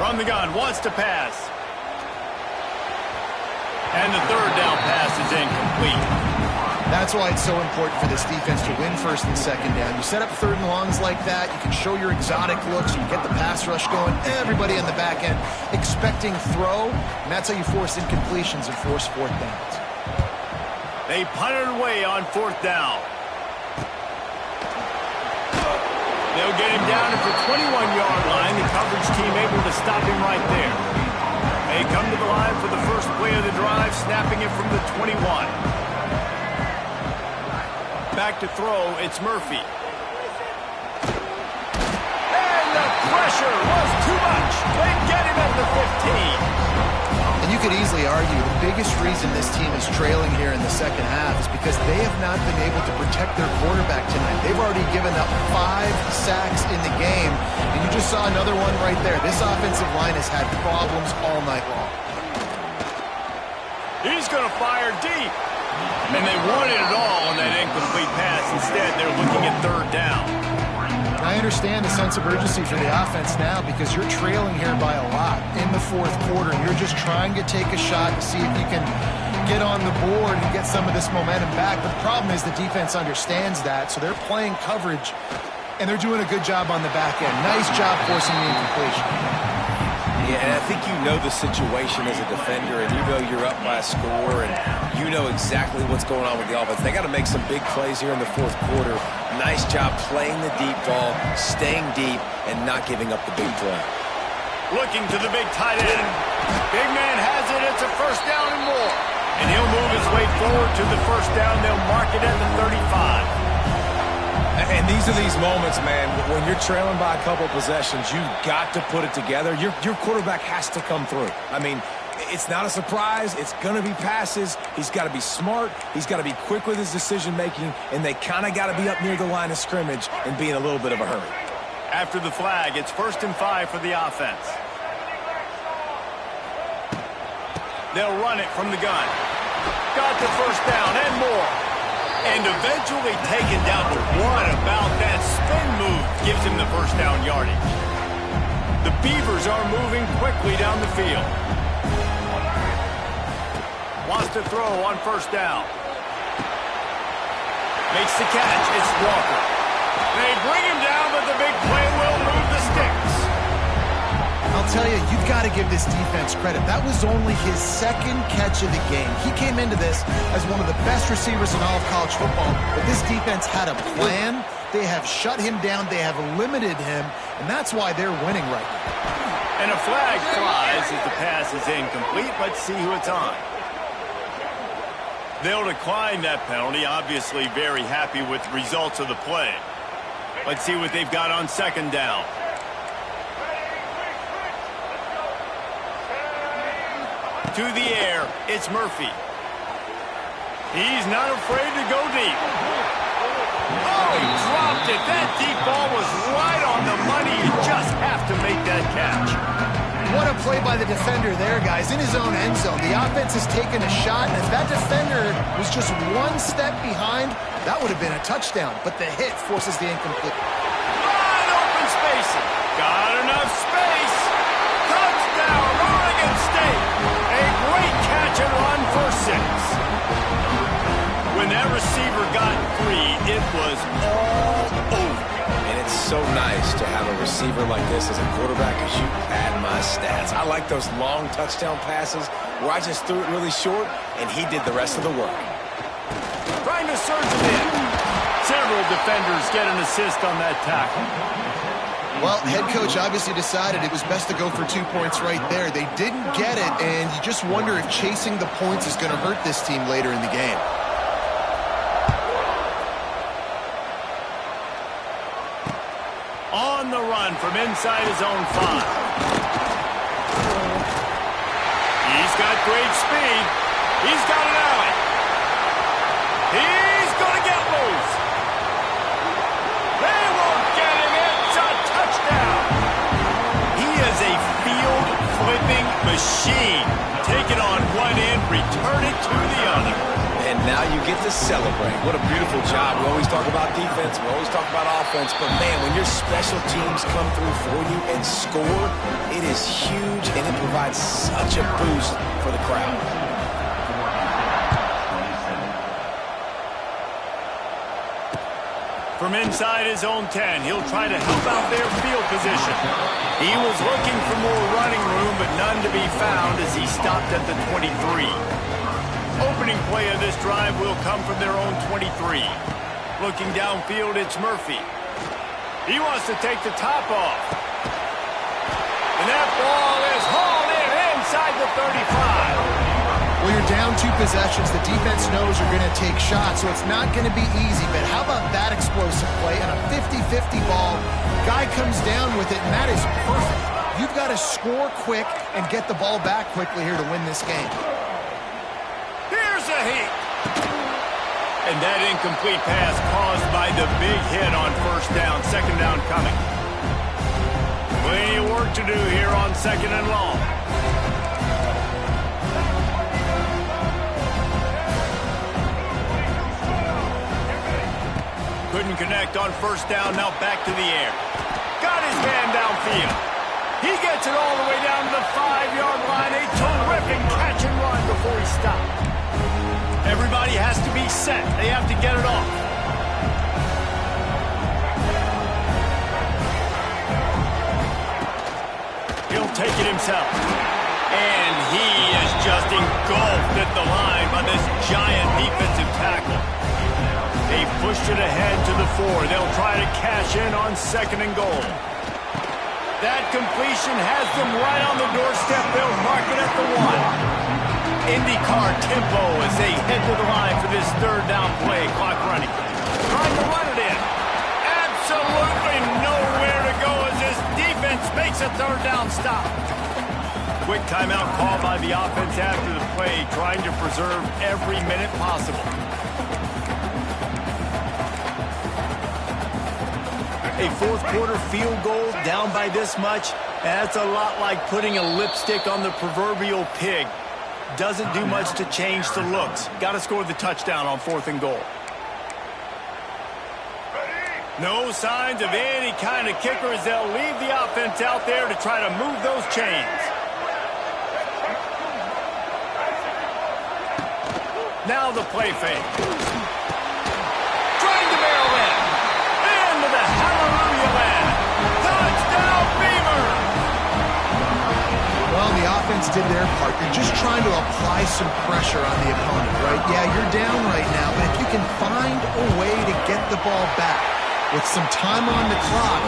From the gun, wants to pass. And the 3rd down pass is incomplete. That's why it's so important for this defense to win 1st and 2nd down. You set up 3rd and longs like that, you can show your exotic looks, you get the pass rush going, everybody on the back end expecting throw, and that's how you force incompletions and force 4th downs. They punted away on 4th down. They'll get him down at the 21-yard line. The coverage team able to stop him right there. They come to the line for the first play of the drive, snapping it from the 21. Back to throw, it's Murphy. And the pressure was too much. They get him at the 15. And you could easily argue the biggest reason this team is trailing here in the 2nd half is because they have not been able to protect their quarterback tonight. They've already given up 5 sacks in the game, and you just saw another one right there. This offensive line has had problems all night long. He's going to fire deep. And they wanted it all on that incomplete pass. Instead, they're looking at 3rd down. I understand the sense of urgency for the offense now because you're trailing here by a lot in the 4th quarter. You're just trying to take a shot to see if you can get on the board and get some of this momentum back. But the problem is the defense understands that, so they're playing coverage, and they're doing a good job on the back end. Nice job forcing the incompletion. Yeah, and I think you know the situation as a defender, and you know you're up by a score, and you know exactly what's going on with the offense. They got to make some big plays here in the 4th quarter. Nice job playing the deep ball, staying deep, and not giving up the big play. Looking to the big tight end. Big man has it. It's a 1st down and more. And he'll move his way forward to the 1st down. They'll mark it at the 35. And these are these moments, man, when you're trailing by a couple possessions, you've got to put it together. Your quarterback has to come through. I mean, it's not a surprise. It's going to be passes. He's got to be smart. He's got to be quick with his decision-making, and they kind of got to be up near the line of scrimmage and be in a little bit of a hurry. After the flag, it's 1st and 5 for the offense. They'll run it from the gun. Got the 1st down and more. And eventually taken down. What about that spin move gives him the 1st down yardage? The Beavers are moving quickly down the field. Wants to throw on 1st down. Makes the catch. It's Walker. They bring him down, but the big play will move the sticks. I'll tell you, you've got to give this defense credit. That was only his 2nd catch of the game. He came into this as one of the best receivers in all of college football, but this defense had a plan. They have shut him down. They have limited him, and that's why they're winning right now. And a flag flies as the pass is incomplete. Let's see who it's on. They'll decline that penalty. Obviously very happy with the results of the play. Let's see what they've got on 2nd down. To the air, it's Murphy. He's not afraid to go deep. Oh, he dropped it. That deep ball was right on the money. You just have to make that catch. What a play by the defender there, guys. In his own end zone, the offense has taken a shot, and if that defender was just 1 step behind, that would have been a touchdown. But the hit forces the incomplete. Wide open spacing. Got enough space. Touchdown, Oregon State. A great catch and run for 6. When that receiver got free, it was all over. And it's so nice to have a receiver like this as a quarterback because you pad my stats. I like those long touchdown passes where I just threw it really short and he did the rest of the work. Trying to surge it in. Several defenders get an assist on that tackle. Well, head coach obviously decided it was best to go for 2 points right there. They didn't get it, and you just wonder if chasing the points is going to hurt this team later in the game. On the run from inside his own 5. He's got great speed. He's got an alley. He's going to get loose. They won't get him. It's a touchdown. He is a field-flipping machine. Take it on one end, return it to the other. And now you get to celebrate. What a beautiful job. We always talk about defense. We always talk about offense. But, man, when your special teams come through for you and score, it is huge, and it provides such a boost for the crowd. From inside his own 10, he'll try to help out their field position. He was looking for more running room, but none to be found as he stopped at the 23. Opening play of this drive will come from their own 23. Looking downfield, it's Murphy. He wants to take the top off. And that ball is hauled in inside the 35. Well, you're down 2 possessions. The defense knows you're going to take shots, so it's not going to be easy. But how about that explosive play and a 50-50 ball? Guy comes down with it, and that is perfect. You've got to score quick and get the ball back quickly here to win this game. Here's a heat. And that incomplete pass caused by the big hit on first down. Second down coming. Plenty of work to do here on second and long. Couldn't connect on first down, now back to the air. Got his man downfield. He gets it all the way down to the 5-yard line. A terrific catch and run before he stopped. Everybody has to be set. They have to get it off. He'll take it himself. And he is just engulfed at the line by this giant defensive tackle. They pushed it ahead to the 4. They'll try to cash in on second and goal. That completion has them right on the doorstep. They'll mark it at the 1. IndyCar tempo as they head to the line for this third down play. Clock running. Trying to run it in. Absolutely nowhere to go as this defense makes a third down stop. Quick timeout call by the offense after the play, trying to preserve every minute possible. A fourth quarter field goal down by this much, that's a lot like putting a lipstick on the proverbial pig. Doesn't do much to change the looks. Got to score the touchdown on 4th and goal. No signs of any kind of kicker as they'll leave the offense out there to try to move those chains. Now the play fake. Trying to barrel in. Into the hallelujah land. Touchdown, Beaver! Well, the offense did their part. They're just trying to apply some pressure on the opponent, right? Yeah, you're down right now, but if you can find a way to get the ball back with some time on the clock,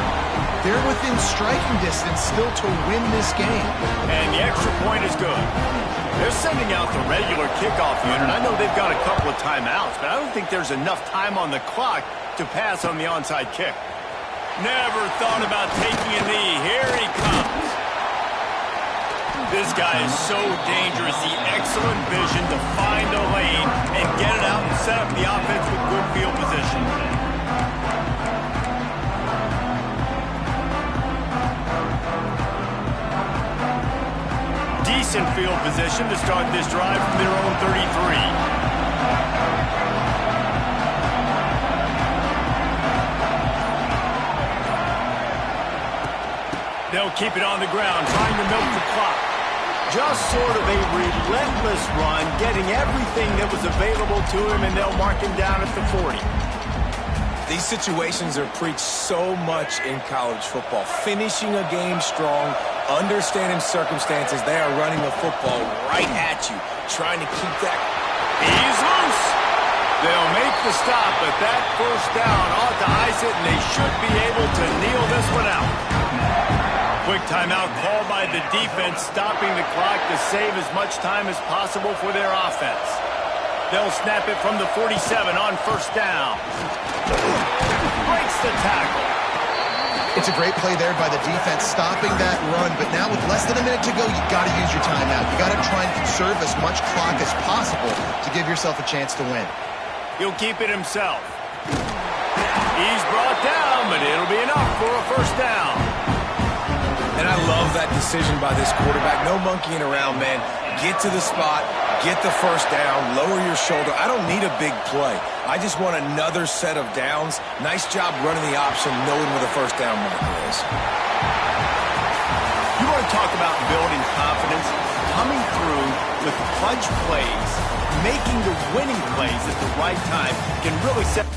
they're within striking distance still to win this game. And the extra point is good. They're sending out the regular kickoff unit. I know they've got a couple of timeouts, but I don't think there's enough time on the clock to pass on the onside kick. Never thought about taking a knee. Here he comes. This guy is so dangerous. The excellent vision to find a lane and get it out and set up the offense with good field position. Decent field position to start this drive from their own 33. They'll keep it on the ground, trying to milk the clock. Just sort of a relentless run, getting everything that was available to him, and they'll mark him down at the 40. These situations are preached so much in college football. Finishing a game strong, understanding circumstances. They are running the football right at you, trying to keep that. He's loose. They'll make the stop, but that first down ought to ice it, and they should be able to kneel this one out. Quick timeout called by the defense, stopping the clock to save as much time as possible for their offense. They'll snap it from the 47 on first down. Breaks the tackle. It's a great play there by the defense, stopping that run. But now with less than a minute to go, you've got to use your timeout. You've got to try and conserve as much clock as possible to give yourself a chance to win. He'll keep it himself. He's brought down, but it'll be enough for a first down. And I love that decision by this quarterback. No monkeying around, man. Get to the spot, get the first down, lower your shoulder. I don't need a big play. I just want another set of downs. Nice job running the option, knowing where the first down marker is. You want to talk about building confidence? Coming through with clutch plays, making the winning plays at the right time can really set...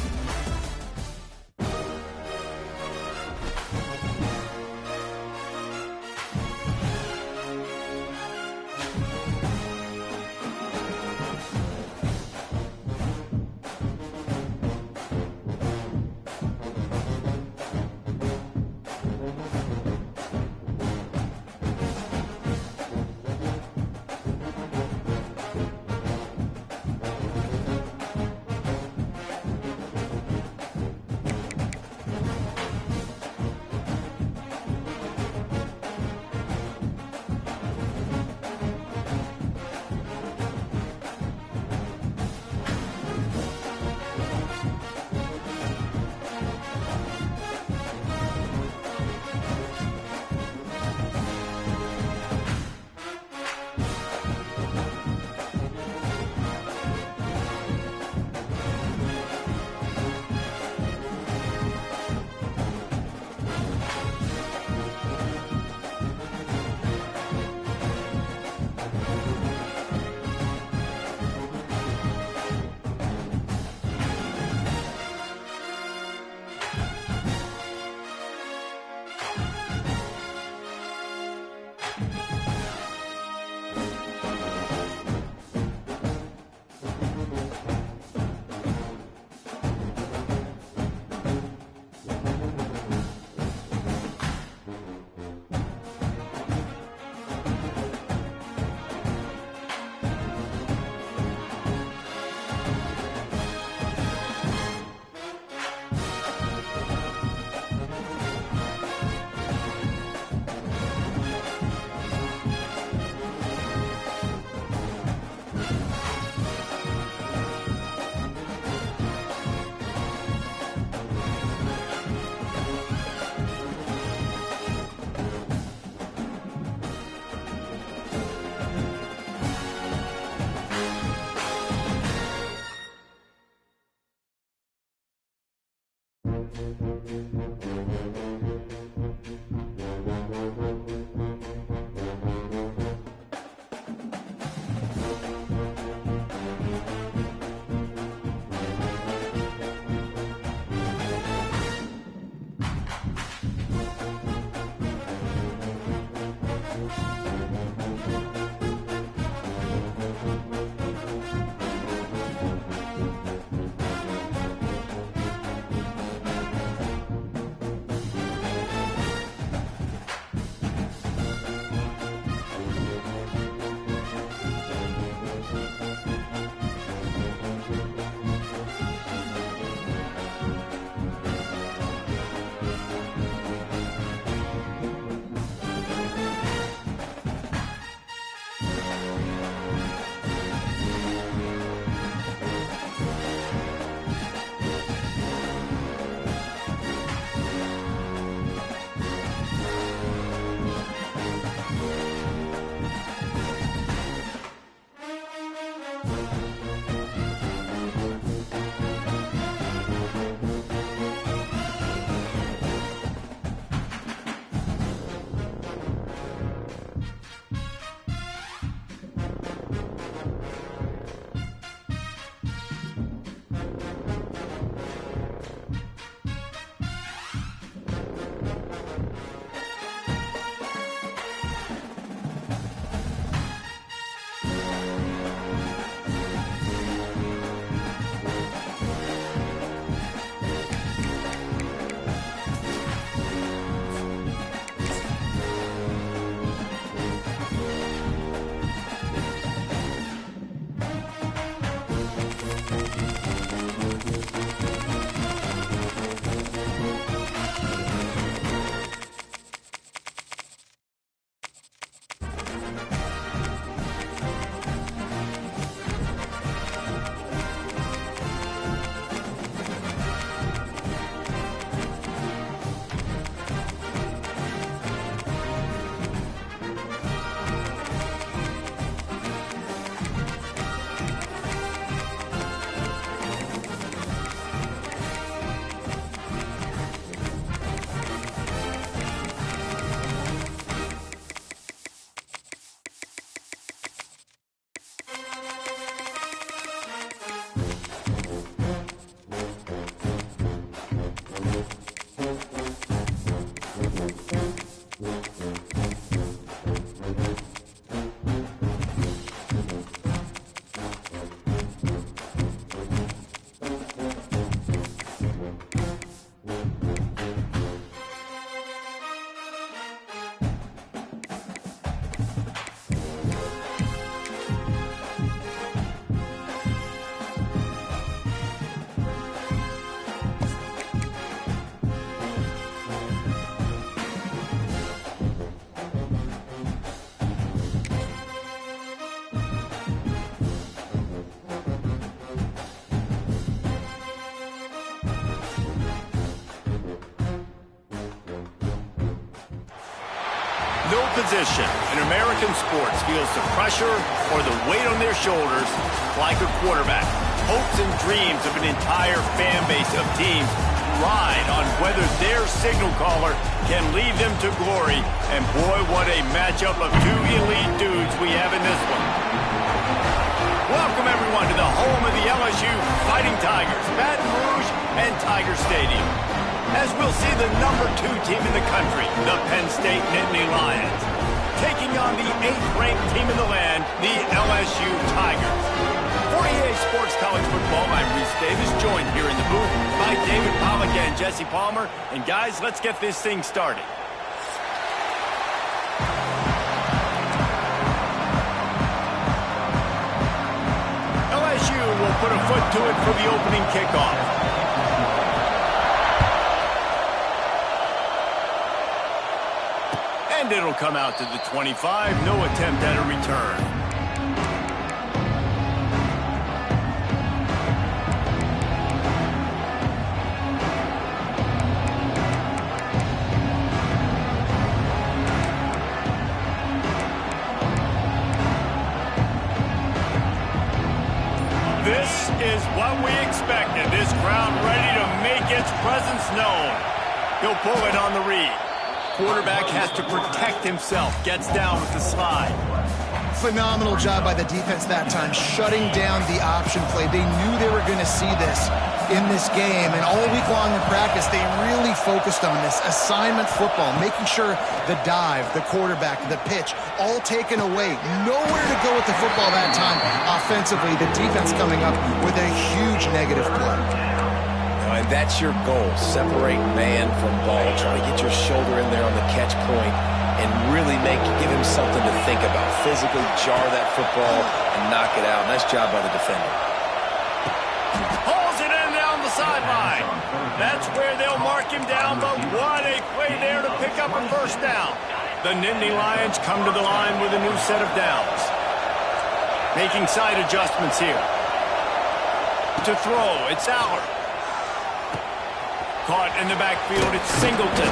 position in American sports feels the pressure or the weight on their shoulders like a quarterback. Hopes and dreams of an entire fan base of teams ride on whether their signal caller can lead them to glory. And boy, what a matchup of two elite dudes we have in this one. Welcome, everyone, to the home of the LSU Fighting Tigers, Baton Rouge and Tiger Stadium. As we'll see the #2 team in the country, the Penn State Nittany Lions, taking on the 8th-ranked team in the land, the LSU Tigers. For EA Sports College Football, I'm Ariz Davis, joined here in the booth by David Pollack and Jesse Palmer. And guys, let's get this thing started. LSU will put a foot to it for the opening kickoff. And it'll come out to the 25. No attempt at a return. This is what we expected. This crowd ready to make its presence known. He'll pull it on the read. Quarterback has to protect himself. Gets down with the slide. Phenomenal job by the defense that time, shutting down the option play. They knew they were going to see this in this game, and all week long in practice, they really focused on this assignment football, making sure the dive, the quarterback, the pitch, all taken away. Nowhere to go with the football that time offensively. The defense coming up with a huge negative play. And that's your goal. Separate man from ball. Try to get your shoulder in there on the catch point and really give him something to think about. Physically jar that football and knock it out. Nice job by the defender. Hauls it in down the sideline. That's where they'll mark him down, but what a play there to pick up a first down. The Nittany Lions come to the line with a new set of downs. Making side adjustments here. To throw, it's Allard. Caught in the backfield, it's Singleton.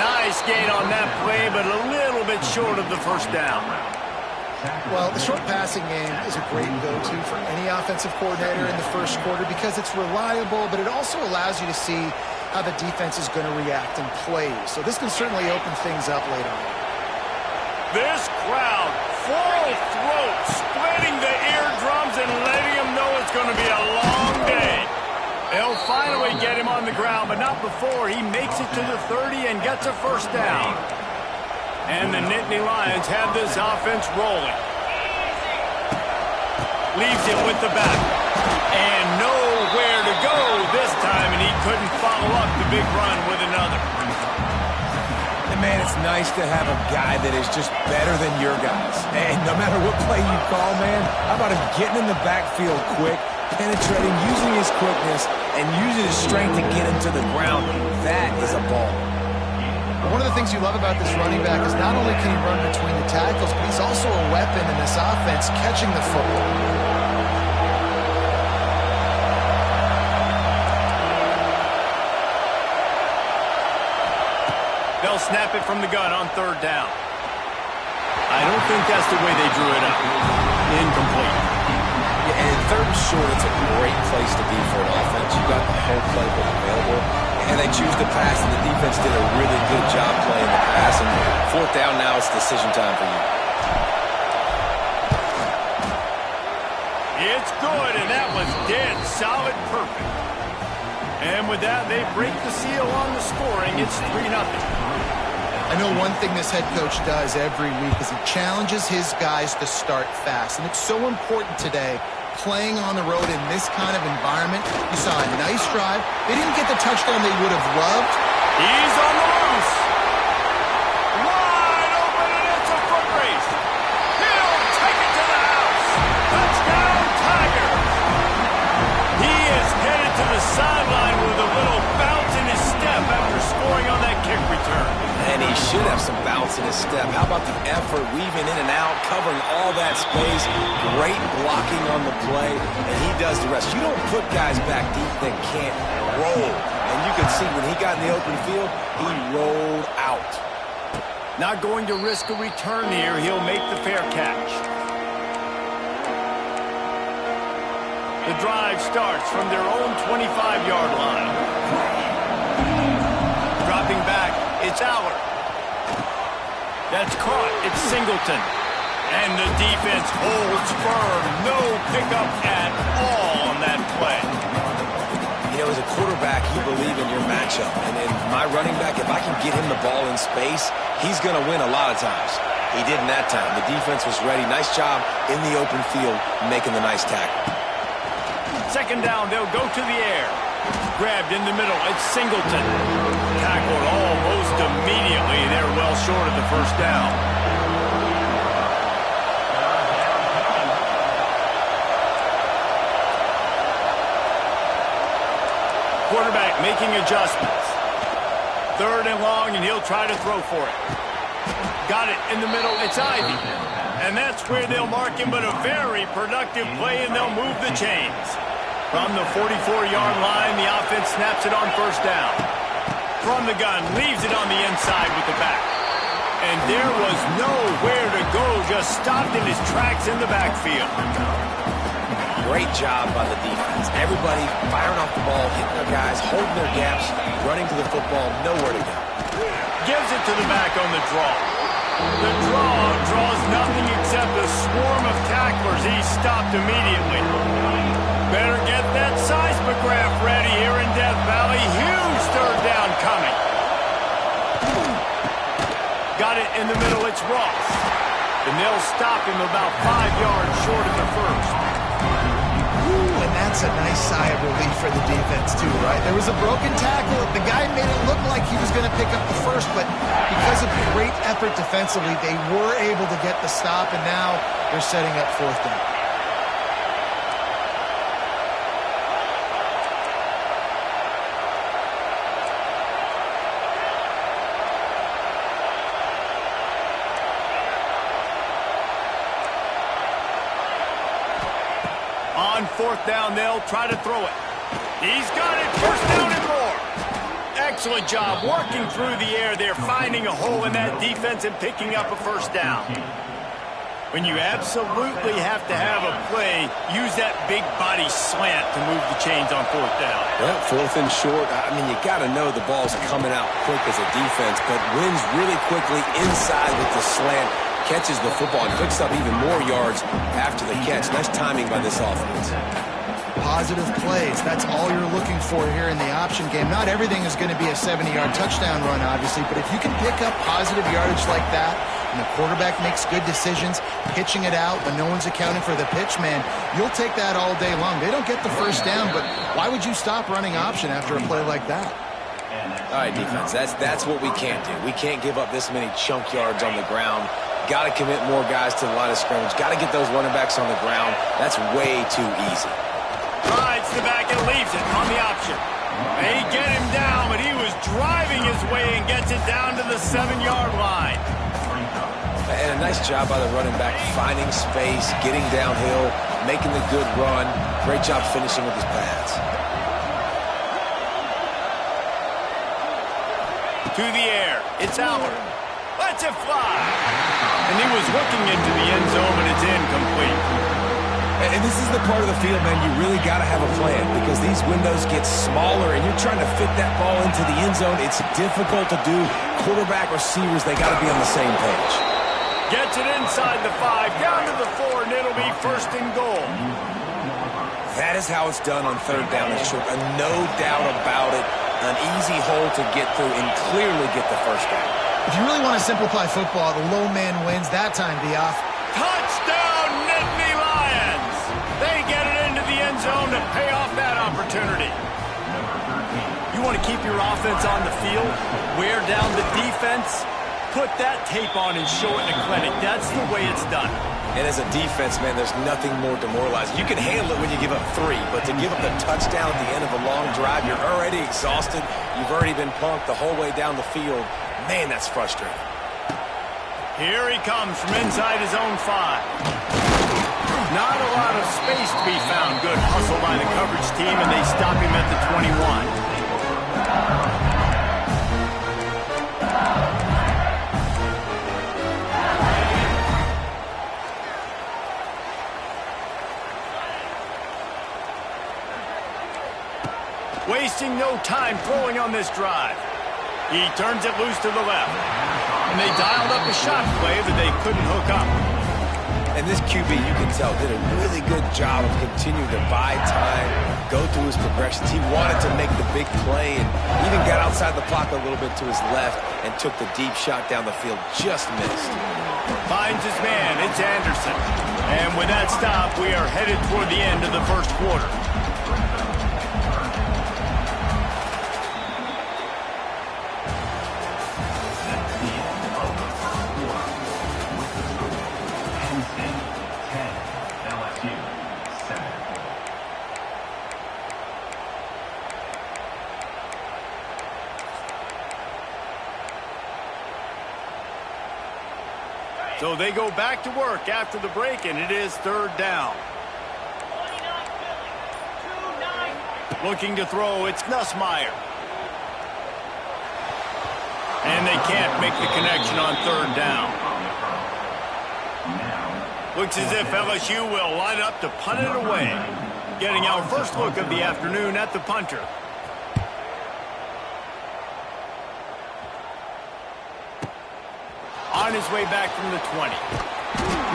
Nice gain on that play, but a little bit short of the first down. Well, the short passing game is a great go-to for any offensive coordinator in the first quarter because it's reliable, but it also allows you to see how the defense is going to react and play. So this can certainly open things up later on. This crowd, full throat, splitting the eardrums and letting them know it's going to be a long day. They'll finally get him on the ground, but not before he makes it to the 30 and gets a first down. And the Nittany Lions have this offense rolling. Leaves it with the back. And nowhere to go this time, and he couldn't follow up the big run with another. And man, it's nice to have a guy that is just better than your guys. And no matter what play you call, man, how about him getting in the backfield quick, penetrating, using his quickness, and using his strength to get him to the ground. That is a ball. One of the things you love about this running back is not only can he run between the tackles, but he's also a weapon in this offense, catching the football. They'll snap it from the gun on third down. I don't think that's the way they drew it up. Incomplete. Yeah, and third and short, it's a great place to be for an offense. You got the whole playbook available, and they choose to pass, and the defense did a really good job playing the pass. And fourth down now, it's decision time for you. It's good, and that was dead solid perfect. And with that, they break the seal on the scoring. It's 3-0. I know one thing this head coach does every week is he challenges his guys to start fast. And it's so important today, playing on the road in this kind of environment. You saw a nice drive. They didn't get the touchdown they would have loved. He's on the loose. Wide open, and it's a foot race. He'll take it to the house. Touchdown, Tigers. He is headed to the sideline with a little bounce in his step after scoring on that kick return. And he should have some bounce in his step. How about the effort, weaving in and out, covering all that space. Great blocking on the play, and he does the rest. You don't put guys back deep that can't roll. And you can see when he got in the open field, he rolled out. Not going to risk a return here. He'll make the fair catch. The drive starts from their own 25-yard line. Dropping back, it's Allard. That's caught. It's Singleton. And the defense holds firm. No pickup at all on that play. You know, as a quarterback, you believe in your matchup. And in my running back, if I can get him the ball in space, he's going to win a lot of times. He did in that time. The defense was ready. Nice job in the open field making the nice tackle. Second down, they'll go to the air. Grabbed in the middle, it's Singleton. Tackled almost immediately. They're well short of the first down. Quarterback making adjustments. Third and long, and he'll try to throw for it. Got it in the middle, it's Ivy. And that's where they'll mark him, but a very productive play, and they'll move the chains. From the 44-yard line, the offense snaps it on first down. From the gun, leaves it on the inside with the back. And there was nowhere to go, just stopped in his tracks in the backfield. Great job by the defense. Everybody firing off the ball, hitting their guys, holding their gaps, running to the football, nowhere to go. Gives it to the back on the draw. The draw draws nothing except a swarm of tacklers. He's stopped immediately. Better get that seismograph ready here in Death Valley. Huge third down coming. Got it in the middle, it's Ross. And they'll stop him about 5 yards short of the first. Ooh, and that's a nice sigh of relief for the defense too, right? There was a broken tackle. The guy made it look like he was going to pick up the first, but because of great effort defensively, they were able to get the stop, and now they're setting up fourth down. On fourth down, they'll try to throw it. He's got it. First down and more. Excellent job working through the air there, finding a hole in that defense and picking up a first down. When you absolutely have to have a play, use that big body slant to move the chains on fourth down. Well, fourth and short, I mean, you got to know the ball's coming out quick as a defense, but wins really quickly inside with the slant. Catches the football and picks up even more yards after the catch. Nice timing by this offense. Positive plays. That's all you're looking for here in the option game. Not everything is going to be a 70-yard touchdown run, obviously, but if you can pick up positive yardage like that, and the quarterback makes good decisions, pitching it out when no one's accounting for the pitch, man, you'll take that all day long. They don't get the first down, but why would you stop running option after a play like that? All right, defense, that's what we can't do. We can't give up this many chunk yards on the ground. Got to commit more guys to the line of scrimmage. Got to get those running backs on the ground. That's way too easy. Rides the back and leaves it on the option. They get him down, but he was driving his way and gets it down to the 7-yard line. And a nice job by the running back, finding space, getting downhill, making the good run. Great job finishing with his pads. To the air, it's Allard. Lets it fly. And he was looking into the end zone, but it's incomplete. And this is the part of the field, man, you really got to have a plan because these windows get smaller and you're trying to fit that ball into the end zone. It's difficult to do. Quarterback, receivers, they got to be on the same page. Gets it inside the 5, down to the 4, and it'll be first and goal. That is how it's done on third down and short. No doubt about it. An easy hole to get through and clearly get the first down. If you really want to simplify football, the low man wins that time, Dioff. Touchdown, Nittany Lions! They get it into the end zone to pay off that opportunity. You want to keep your offense on the field, wear down the defense, put that tape on and show it in a clinic. That's the way it's done. And as a defense, man, there's nothing more demoralizing. You can handle it when you give up 3, but to give up the touchdown at the end of a long drive, you're already exhausted. You've already been punked the whole way down the field. Man, that's frustrating. Here he comes from inside his own 5. Not a lot of space to be found. Good hustle by the coverage team, and they stop him at the 21. wasting no time throwing on this drive. He turns it loose to the left. And they dialed up a shot play that they couldn't hook up. And this QB, you can tell, did a really good job of continuing to buy time, go through his progressions. He wanted to make the big play and even got outside the pocket a little bit to his left and took the deep shot down the field. Just missed. Finds his man. It's Anderson. And with that stop, we are headed toward the end of the first quarter. So they go back to work after the break, and it is third down. Looking to throw, it's Nussmeier. And they can't make the connection on third down. Looks as if LSU will line up to punt it away. Getting our first look of the afternoon at the punter. On his way back from the 20.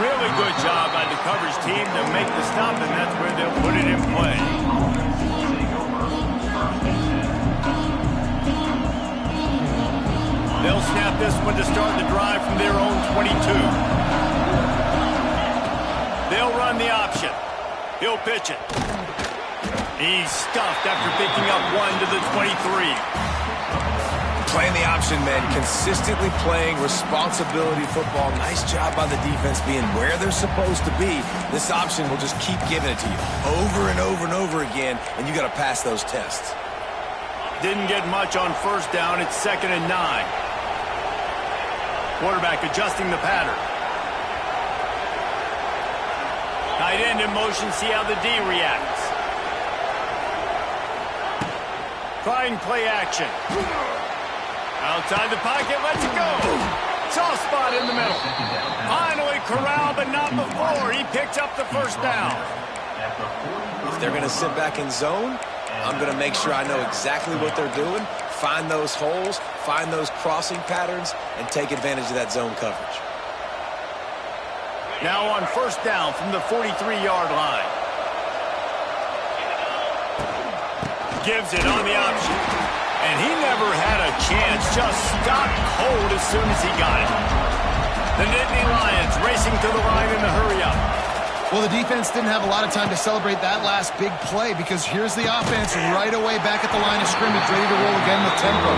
Really good job by the coverage team to make the stop, and that's where they'll put it in play. They'll snap this one to start the drive from their own 22. They'll run the option. He'll pitch it. He's stuffed after picking up one to the 23. Playing the option, man. Consistently playing responsibility football. Nice job by the defense being where they're supposed to be. This option will just keep giving it to you over and over and over again, and you got to pass those tests. Didn't get much on first down. It's 2nd and 9. Quarterback adjusting the pattern. Tight end in motion. See how the D reacts. Trying play action. Outside the pocket, let's go. Soft spot in the middle. Finally corralled, but not before. He picks up the first down. If they're going to sit back in zone, I'm going to make sure I know exactly what they're doing, find those holes, find those crossing patterns, and take advantage of that zone coverage. Now on first down from the 43-yard line. Gives it on the option. And he never had a chance, just stopped cold as soon as he got it. The Nittany Lions racing to the line in the hurry-up. Well, the defense didn't have a lot of time to celebrate that last big play because here's the offense right away back at the line of scrimmage, ready to roll again with tempo.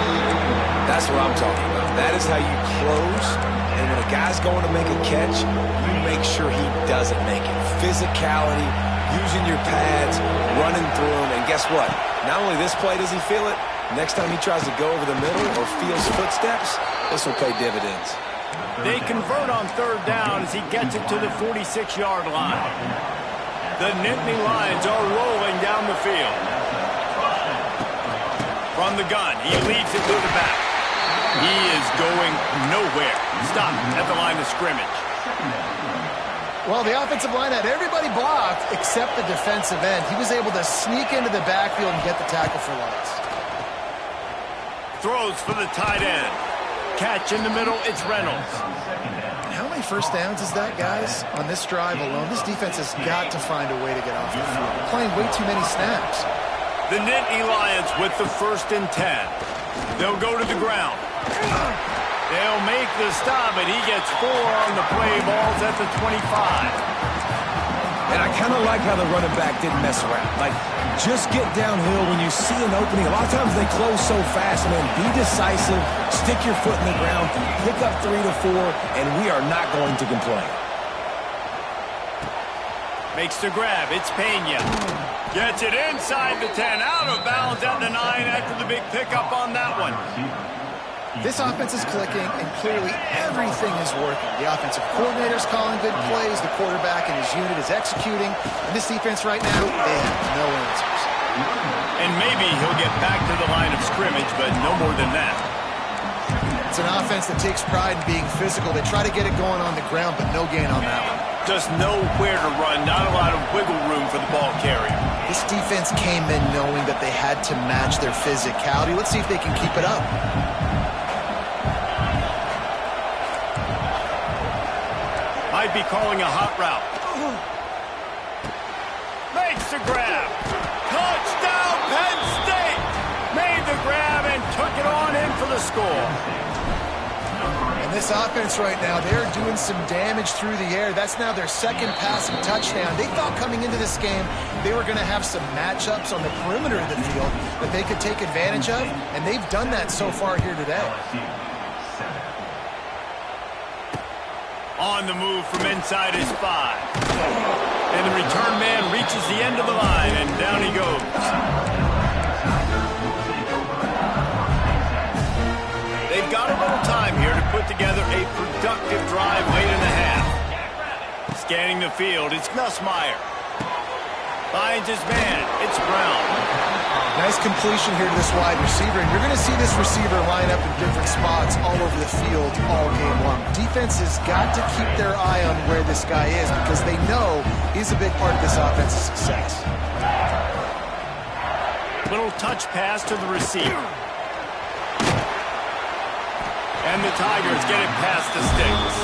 That's what I'm talking about. That is how you close, and when a guy's going to make a catch, you make sure he doesn't make it. Physicality, using your pads, running through them, and guess what? Not only this play does he feel it, next time he tries to go over the middle or feels footsteps, this will pay dividends. They convert on third down as he gets it to the 46-yard line. The Nittany Lions are rolling down the field. From the gun, he leads it to the back. He is going nowhere. Stop at the line of scrimmage. Well, the offensive line had everybody blocked except the defensive end. He was able to sneak into the backfield and get the tackle for loss. Throws for the tight end. Catch in the middle, it's Reynolds. How many first downs is that, guys? On this drive alone, this defense has got to find a way to get off the field. They're playing way too many snaps. The Nittany Lions with the 1st and 10. They'll go to the ground. They'll make the stop, and he gets 4 on the play. Ball's at the 25. And I kind of like how the running back didn't mess around. Like, just get downhill when you see an opening. A lot of times they close so fast, man. Be decisive, stick your foot in the ground, pick up 3 to 4, and we are not going to complain. Makes the grab. It's Pena. Gets it inside the 10. Out of bounds at the 9 after the big pickup on that one. This offense is clicking, and clearly everything is working. The offensive coordinator's calling good plays. The quarterback and his unit is executing. And this defense right now, they have no answers. And maybe he'll get back to the line of scrimmage, but no more than that. It's an offense that takes pride in being physical. They try to get it going on the ground, but no gain on that one. Just know where to run. Not a lot of wiggle room for the ball carrier. This defense came in knowing that they had to match their physicality. Let's see if they can keep it up. Might be calling a hot route. Makes the grab. Touchdown, Penn State! Made the grab and took it on in for the score. And this offense right now, they're doing some damage through the air. That's now their second passing touchdown. They thought coming into this game they were going to have some matchups on the perimeter of the field that they could take advantage of, and they've done that so far here today. On the move from inside his 5. And the return man reaches the end of the line, and down he goes. They've got a little time here to put together a productive drive late in the half. Scanning the field, it's Nussmeier. Finds his man, it's Brown. Nice completion here to this wide receiver, and you're going to see this receiver line up in different spots all over the field all game long. Defense has got to keep their eye on where this guy is because they know he's a big part of this offense's success. Little touch pass to the receiver. And the Tigers get it past the sticks.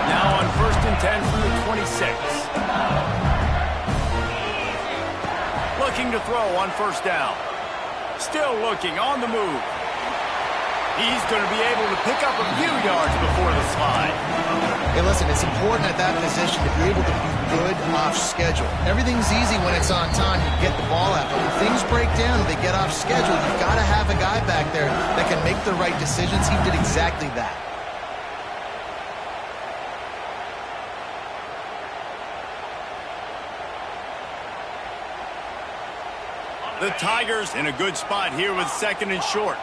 Now on 1st and 10 from the 26. Looking to throw on 1st down. Still looking on the move. He's going to be able to pick up a few yards before the slide. Hey, listen, it's important at that position to be able to be good off schedule. Everything's easy when it's on time. You get the ball out. But when things break down and they get off schedule, you've got to have a guy back there that can make the right decisions. He did exactly that. The Tigers in a good spot here with 2nd and short.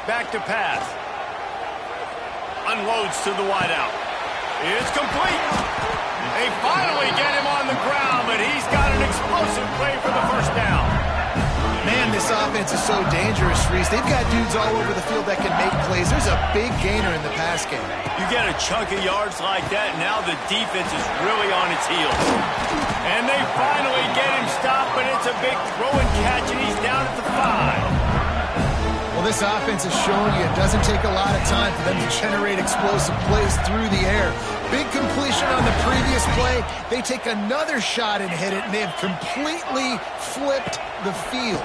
Back to pass. Unloads to the wideout. It's complete. They finally get him on the ground, but he's got an explosive play for the 1st down. Man, this offense is so dangerous, Reese. They've got dudes all over the field that can make plays. There's a big gainer in the pass game. You get a chunk of yards like that, now the defense is really on its heels. And they finally get him stopped, but it's a big throw and catch, and he's down at the 5. Well, this offense is showing you it doesn't take a lot of time for them to generate explosive plays through the air. Big completion on the previous play. They take another shot and hit it, and they have completely flipped the field.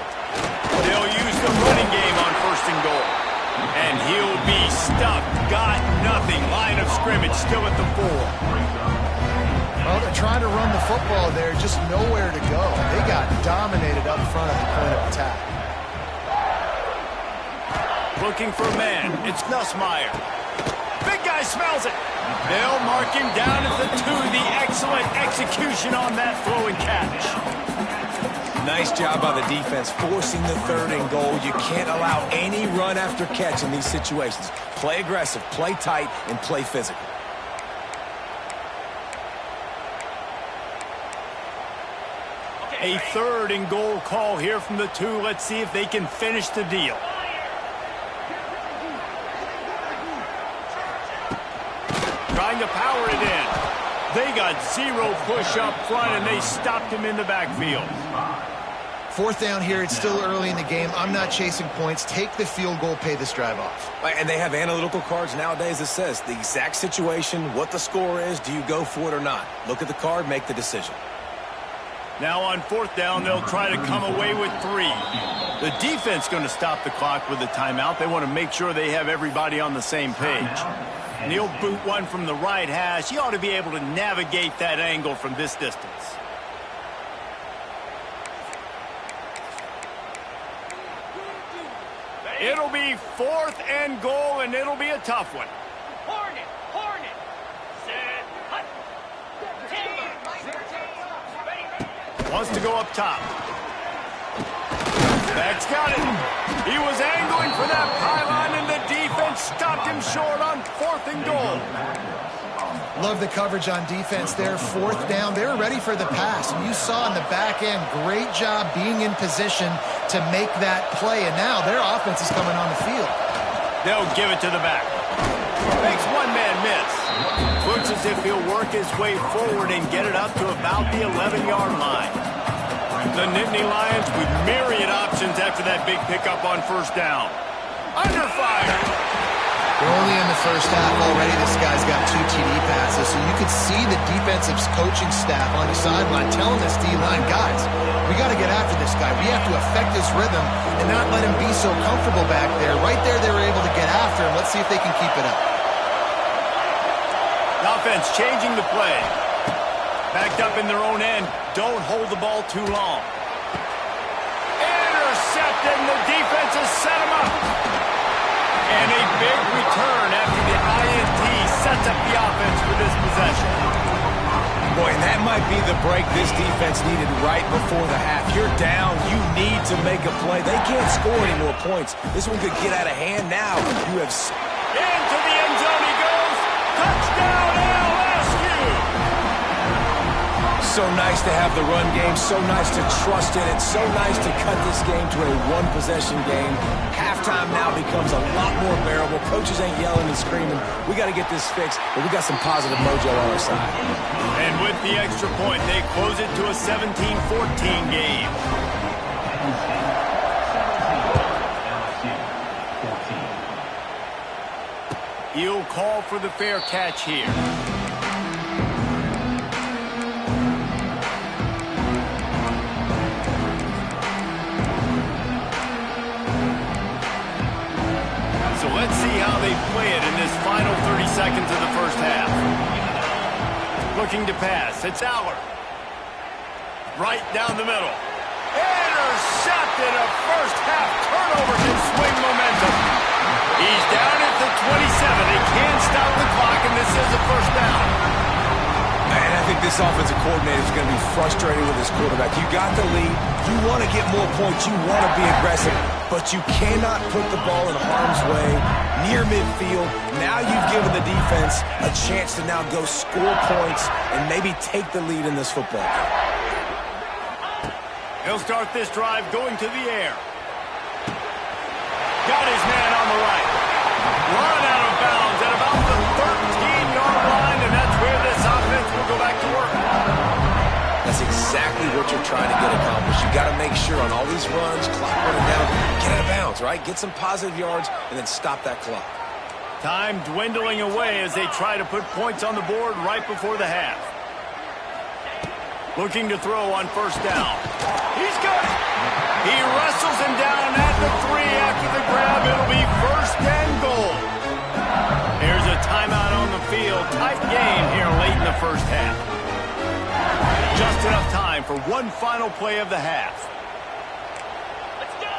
They'll use the running game on 1st and goal. And he'll be stuffed. Got nothing. Line of scrimmage still at the 4. Well, they're trying to run the football there, just nowhere to go. They got dominated up front at the point of attack. Looking for a man. It's Nussmeier. Big guy smells it. They'll mark him down at the 2. The excellent execution on that throw and catch. Nice job by the defense forcing the 3rd and goal. You can't allow any run after catch in these situations. Play aggressive, play tight, and play physical. A 3rd and goal call here from the 2. Let's see if they can finish the deal. Trying to power it in. They got 0 push up front, and they stopped him in the backfield. 4th down here. It's still early in the game. I'm not chasing points. Take the field goal, pay this drive off. And they have analytical cards nowadays that says the exact situation, what the score is, do you go for it or not? Look at the card, make the decision. Now on 4th down, they'll try to come away with 3. The defense going to stop the clock with a timeout. They want to make sure they have everybody on the same page. And he'll boot one from the right hash. He ought to be able to navigate that angle from this distance. It'll be 4th and goal, and it'll be a tough one. Hornet. Set. Hut. Wants to go up top. Beck's got it. He was angling for that pylon, and the defense stopped him short on 4th and goal. Love the coverage on defense there. 4th down. They were ready for the pass. And you saw in the back end, great job being in position to make that play. And now their offense is coming on the field. They'll give it to the back. Makes one man miss. Puts his as if he'll work his way forward and get it up to about the 11-yard line. The Nittany Lions with myriad options after that big pickup on first down. Under fire. We're only in the first half already. This guy's got 2 TD passes, so you could see the defensive coaching staff on the sideline telling this D-line, guys, we got to get after this guy. We have to affect his rhythm and not let him be so comfortable back there. Right there, they were able to get after him. Let's see if they can keep it up. The offense changing the play. Backed up in their own end. Don't hold the ball too long. Intercepted, and the defense has set him up. And a big return after the INT sets up the offense for this possession. Boy, and that might be the break this defense needed right before the half. You're down. You need to make a play. They can't score any more points. This one could get out of hand now. You have... Into the end zone he goes. Touchdown, LSU! So nice to have the run game. So nice to trust in it. So nice to cut this game to a one-possession game. Halftime now becomes a lot more bearable. Coaches ain't yelling and screaming. We got to get this fixed, but we got some positive mojo on our side. And with the extra point, they close it to a 17-14 game. He'll call for the fair catch here. So let's see how they play it in this final 30 seconds of the first half. Looking to pass. It's Aller. Right down the middle. Intercepted. A first half turnover can swing momentum. He's down at the 27. They can't stop the clock, and this is a first down. And I think this offensive coordinator is going to be frustrated with his quarterback. You got the lead. You want to get more points. You want to be aggressive. But you cannot put the ball in harm's way near midfield. Now you've given the defense a chance to now go score points and maybe take the lead in this football game. He'll start this drive going to the air. Got his man on the right. Run out of bounds at about the 13-yard line, and that's where this offense will go back to work. That's exactly what you're trying to get accomplished. You got to make sure on all these runs, clock running down, get out of bounds, right? Get some positive yards, and then stop that clock. Time dwindling away as they try to put points on the board right before the half. Looking to throw on first down. He's got it. He wrestles him down at the 3 after the grab. It'll be first and goal. There's a timeout on the field. Tight game here late in the first half. Just enough time for one final play of the half. Let's go.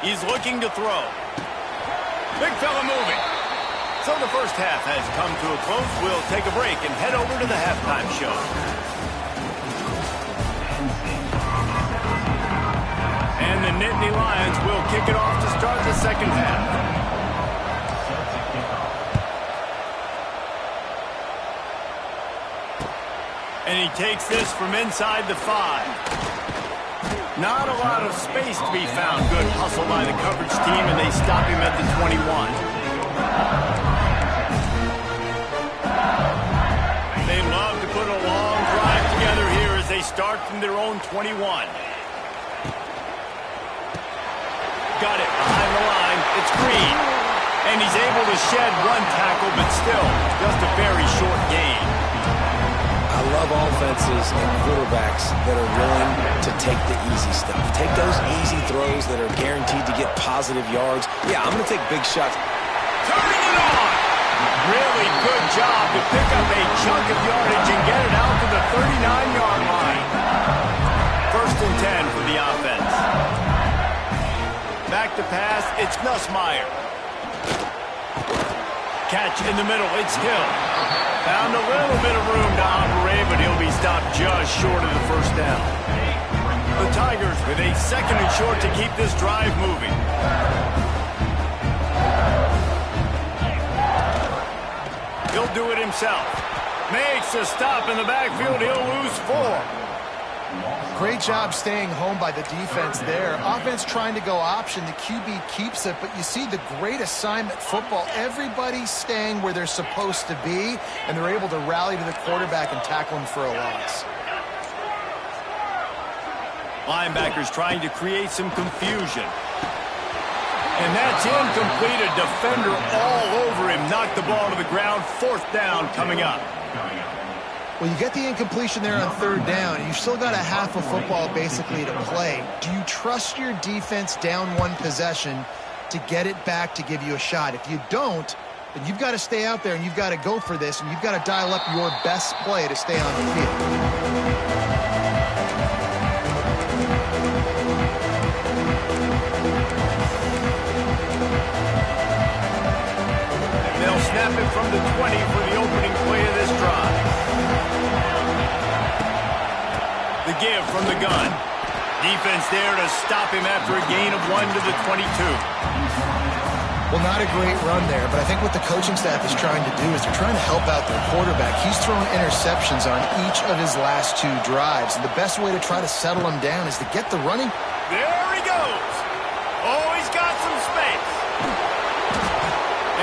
He's looking to throw. Big fella moving. So the first half has come to a close. We'll take a break and head over to the halftime show. And the Nittany Lions will kick it off to start the second half. And he takes this from inside the 5. Not a lot of space to be found. Good hustle by the coverage team, and they stop him at the 21. They love to put a long drive together here as they start from their own 21. Got it behind the line. It's Green. And he's able to shed one tackle, but still just a very short gain. I love offenses and quarterbacks that are willing to take the easy stuff. Take those easy throws that are guaranteed to get positive yards. Yeah, I'm going to take big shots. Turning it on. Really good job to pick up a chunk of yardage and get it out to the 39-yard line. First and 10 for the offense. Back to pass, it's Nussmeier. Catch in the middle, it's Hill. Found a little bit of room to operate, but he'll be stopped just short of the first down. The Tigers with a second and short to keep this drive moving. He'll do it himself. Makes a stop in the backfield, he'll lose 4. Great job staying home by the defense there. Offense trying to go option. The QB keeps it, but you see the great assignment football. Everybody's staying where they're supposed to be, and they're able to rally to the quarterback and tackle him for a loss. Linebackers trying to create some confusion. And that's incomplete. A defender all over him. Knocked the ball to the ground. 4th down coming up. Well, you get the incompletion there on 3rd down. You've still got a half of football basically to play. Do you trust your defense down 1 possession to get it back to give you a shot? If you don't, then you've got to stay out there and you've got to go for this, and you've got to dial up your best play to stay on the field. They'll snap it from the 20 for the opening play of this drive. The give from the gun. Defense there to stop him after a gain of 1 to the 22. Well, not a great run there, but I think what the coaching staff is trying to do is they're trying to help out their quarterback. He's thrown interceptions on each of his last 2 drives, and the best way to try to settle him down is to get the running. There he goes. Oh, he's got some space.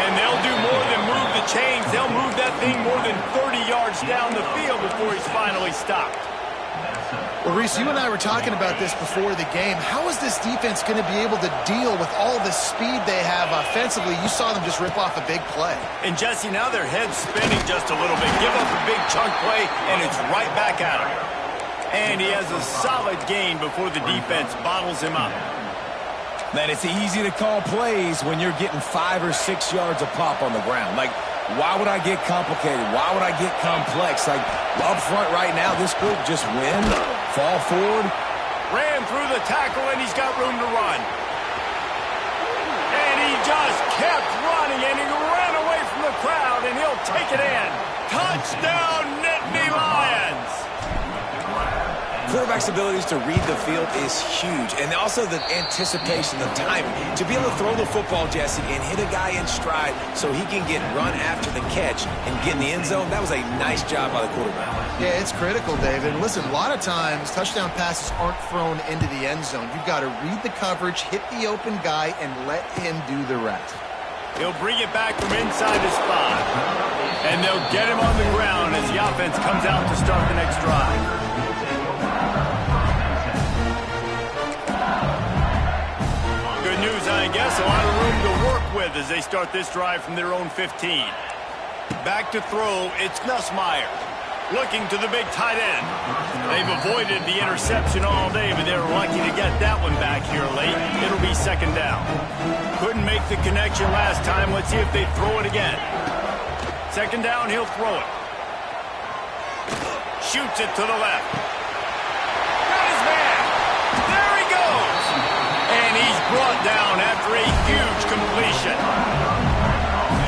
And they'll do more than move the chains. They'll move that thing more than 30 yards down the field before he's finally stopped. Well, Reese, you and I were talking about this before the game. How is this defense going to be able to deal with all the speed they have offensively? You saw them just rip off a big play. And, Jesse, now their head's spinning just a little bit. Give up a big chunk play, and it's right back at him. And he has a solid gain before the defense bottles him up. Man, it's easy to call plays when you're getting 5 or 6 yards of pop on the ground. Like, why would I get complicated? Why would I get complex? Like, up front right now, this group just win, fall forward. Ran through the tackle, and he's got room to run. And he just kept running, and he ran away from the crowd, and he'll take it in. Touchdown, Nittany Lions! Quarterback's abilities to read the field is huge, and also the anticipation, the timing. To be able to throw the football, Jesse, and hit a guy in stride so he can get run after the catch and get in the end zone, that was a nice job by the quarterback. Yeah, it's critical, David. Listen, a lot of times touchdown passes aren't thrown into the end zone. You've got to read the coverage, hit the open guy, and let him do the rest. He'll bring it back from inside his 5. And they'll get him on the ground as the offense comes out to start the next drive. Good news, I guess. A lot of room to work with as they start this drive from their own 15. Back to throw, it's Nussmeier. Looking to the big tight end. They've avoided the interception all day, but they're lucky to get that one back here late. It'll be 2nd down. Couldn't make the connection last time. Let's see if they throw it again. 2nd down, he'll throw it. Shoots it to the left. Got his man. There he goes. And he's brought down after a huge completion.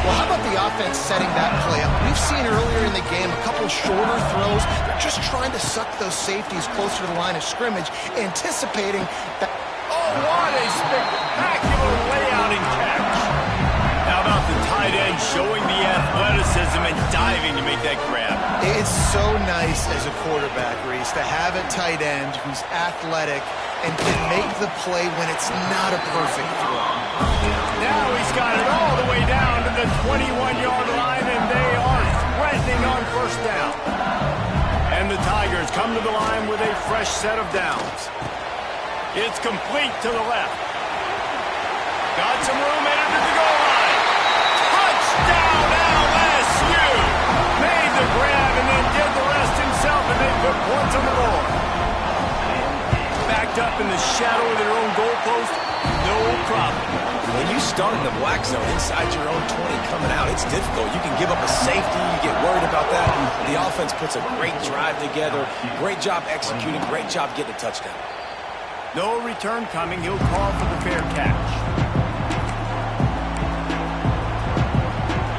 Well, how about the offense setting that play up? We've seen earlier in the game a couple shorter throws. They're just trying to suck those safeties closer to the line of scrimmage, anticipating that. Oh, what a spectacular layout and catch. How about the tight end showing the athleticism and diving to make that grab? It's so nice as a quarterback, Reese, to have a tight end who's athletic and can make the play when it's not a perfect throw. Now he's got it all the way down to the 21-yard line, and they are threatening on 1st down. And the Tigers come to the line with a fresh set of downs. It's complete to the left. Got some room headed to the goal line. Touchdown, LSU! Made the grab and then did the rest himself, and they put points on the board. Backed up in the shadow of their own goalpost, no problem. When you start in the black zone inside your own 20 coming out, it's difficult. You can give up a safety. You get worried about that. The offense puts a great drive together. Great job executing. Great job getting a touchdown. No return coming. He'll call for the fair catch.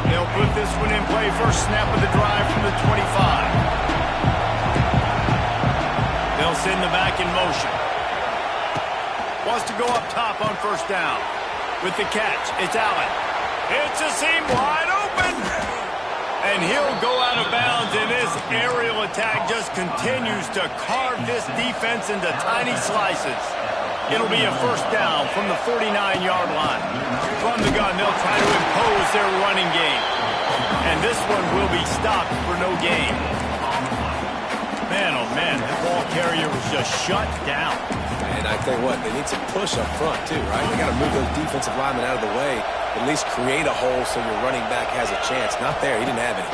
They'll put this one in play. First snap of the drive from the 25. They'll send the back in motion. Wants to go up top on 1st down. With the catch, it's Allen. It's a seam wide open. And he'll go out of bounds. bounds, and this aerial attack just continues to carve this defense into tiny slices. It'll be a first down from the 49-yard line. From the gun, they'll try to impose their running game. And this one will be stopped for no gain. Man, oh man, that ball carrier was just shut down. And I tell you what, they need some push up front too, right? They got to move those defensive linemen out of the way, at least create a hole so your running back has a chance. Not there, he didn't have any.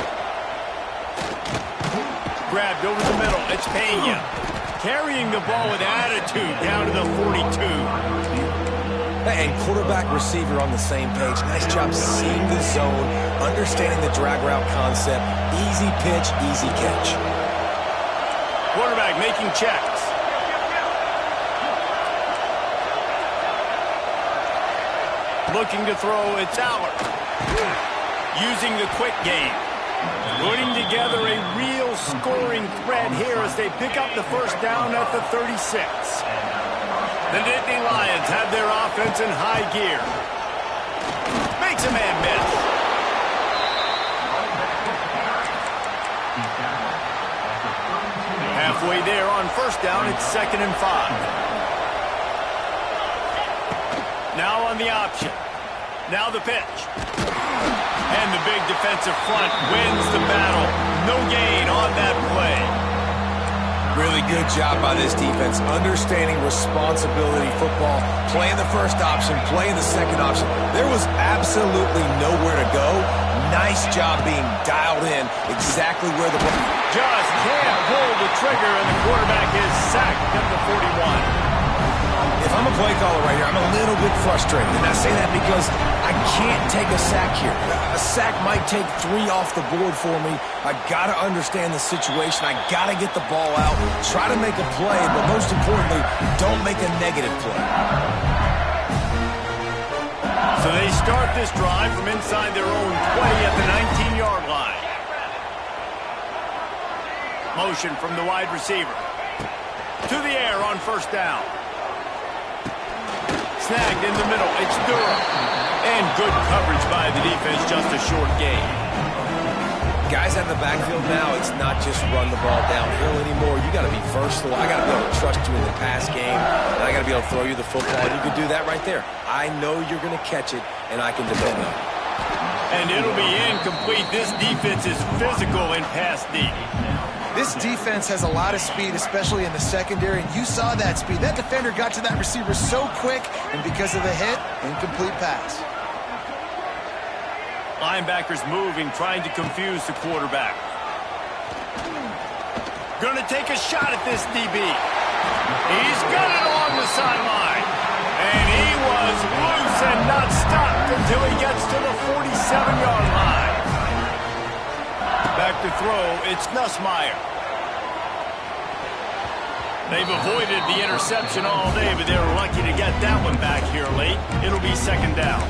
Grabbed over the middle, it's Pena. Carrying the ball with attitude down to the 42. And quarterback receiver on the same page. Nice job seeing the zone, understanding the drag route concept. Easy pitch, easy catch. Quarterback making checks. Looking to throw, it's Aller. Using the quick game. Putting together a real scoring threat here as they pick up the first down at the 36. The Nittany Lions have their offense in high gear. Makes a man miss. Halfway there on first down, it's 2nd and 5. Now on the option. Now the pitch. And the big defensive front wins the battle. No gain on that play. Really good job by this defense, understanding responsibility football, playing the first option, playing the second option. There was absolutely nowhere to go. Nice job being dialed in exactly where the ball. Just can't pull the trigger, and the quarterback is sacked at the 41. If I'm a play caller right here, I'm a little bit frustrated. And I say that because I can't take a sack here. A sack might take 3 off the board for me. I got to understand the situation. I got to get the ball out, try to make a play, but most importantly, don't make a negative play. So they start this drive from inside their own 20 at the 19-yard line. Motion from the wide receiver. To the air on first down. Snagged in the middle, it's Durham. And good coverage by the defense, just a short gain. Guys out of the backfield now, it's not just run the ball downhill anymore. You got to be versatile. I got to be able to trust you in the pass game, and I got to be able to throw you the football, and you can do that right there. I know you're going to catch it, and I can depend on it. And it'll be incomplete. This defense is physical in pass deep. This defense has a lot of speed, especially in the secondary, and you saw that speed. That defender got to that receiver so quick, and because of the hit, incomplete pass. Linebackers moving, trying to confuse the quarterback. Gonna take a shot at this DB. He's got it along the sideline. And he was loose and not stopped until he gets to the 47-yard line. Back to throw, it's Nussmeier. They've avoided the interception all day, but they were lucky to get that one back here late. It'll be 2nd down.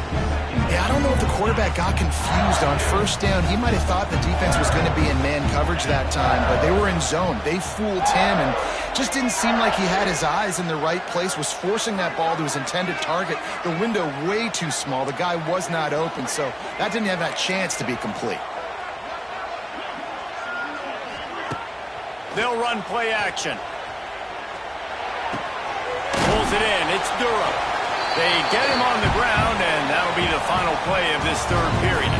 Yeah, I don't know if the quarterback got confused on first down. He might have thought the defense was going to be in man coverage that time, but they were in zone. They fooled him and just didn't seem like he had his eyes in the right place, was forcing that ball to his intended target. The window way too small. The guy was not open, so that didn't have that chance to be complete. They'll run play action. Pulls it in. It's Durham. They get him on the ground, and that'll be the final play of this 3rd period.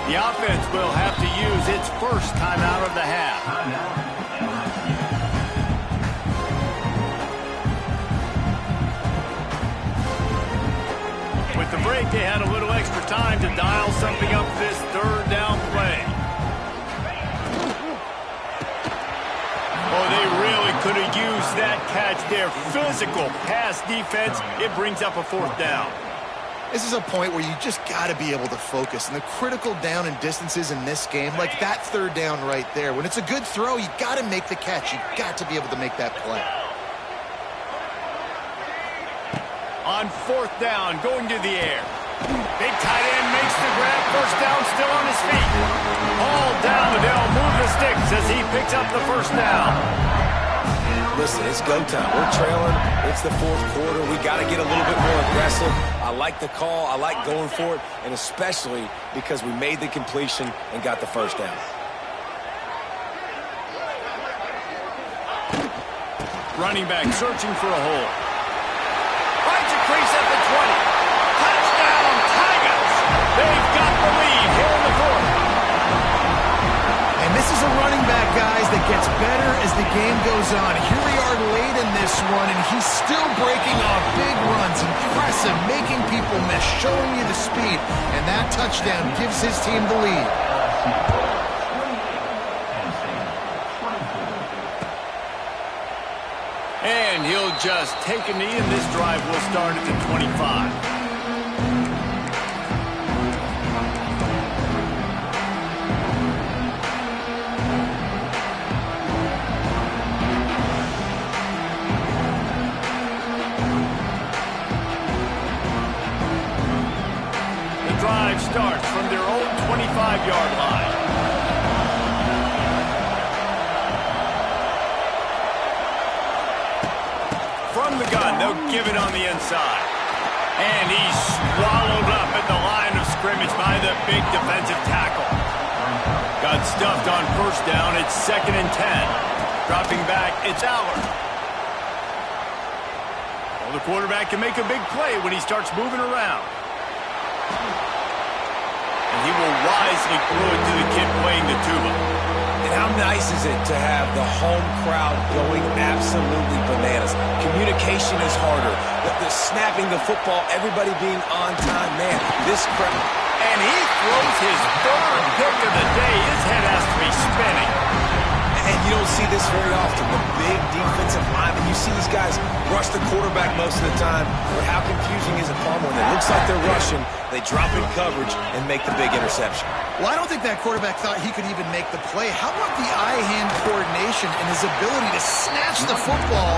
The offense will have to use its first timeout of the half. With the break, they had a little extra time to dial something up this 3rd down play. Oh, they really could have used that catch there. Physical pass defense. It brings up a 4th down. This is a point where you just got to be able to focus. And the critical down and distances in this game, like that 3rd down right there, when it's a good throw, you got to make the catch. You got to be able to make that play. On 4th down, going to the air. Big tight end makes the grab. First down, still on his feet. All down. They'll move the sticks as he picks up the first down. Listen, it's go time. We're trailing. It's the 4th quarter. We got to get a little bit more aggressive. I like the call. I like going for it, and especially because we made the completion and got the first down. Running back searching for a hole. Finds a crease at the 20. Touchdown, Tigers! They've got the lead here in the 4th. And this is a running back, guys, that gets better as the game goes on. Here we are late in this one, and he's still breaking off big runs. Impressive, making people miss, showing you the speed. And that touchdown gives his team the lead. And he'll just take a knee, and this drive will start at the 25. The drive starts from their own 25-yard line. From the gun, they'll give it on the inside. And he's swallowed up at the line of scrimmage by the big defensive tackle. Got stuffed on first down. It's 2nd and 10. Dropping back, it's Aller. Well, the quarterback can make a big play when he starts moving around. And he will wisely throw it to the kid playing the tuba. And how nice is it to have the home crowd going absolutely bananas? Communication is harder. The snapping the football, everybody being on time. Man, this crowd. And he throws his 3rd pick of the day. His head has to be spinning. And you don't see this very often. The big defensive linemen. You see these guys rush the quarterback most of the time. But how confusing is it for them when it looks like they're rushing, they drop in coverage and make the big interception? Well, I don't think that quarterback thought he could even make the play. How about the eye-hand coordination and his ability to snatch the football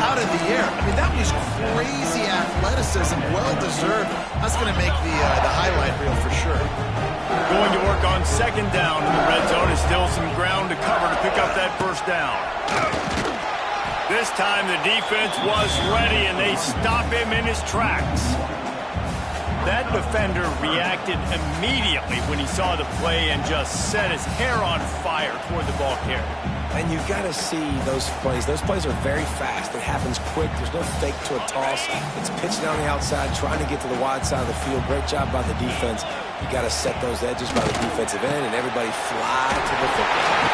out of the air? I mean, that was crazy athleticism, well-deserved. That's going to make the highlight reel for sure. Going to work on 2nd down in the red zone. Is still some ground to cover to pick up that first down. This time the defense was ready, and they stop him in his tracks. That defender reacted immediately when he saw the play and just set his hair on fire toward the ball carrier. And you've got to see those plays. Those plays are very fast. It happens quick. There's no fake to a toss. It's pitched down the outside, trying to get to the wide side of the field. Great job by the defense. You got to set those edges by the defensive end, and everybody fly to the football.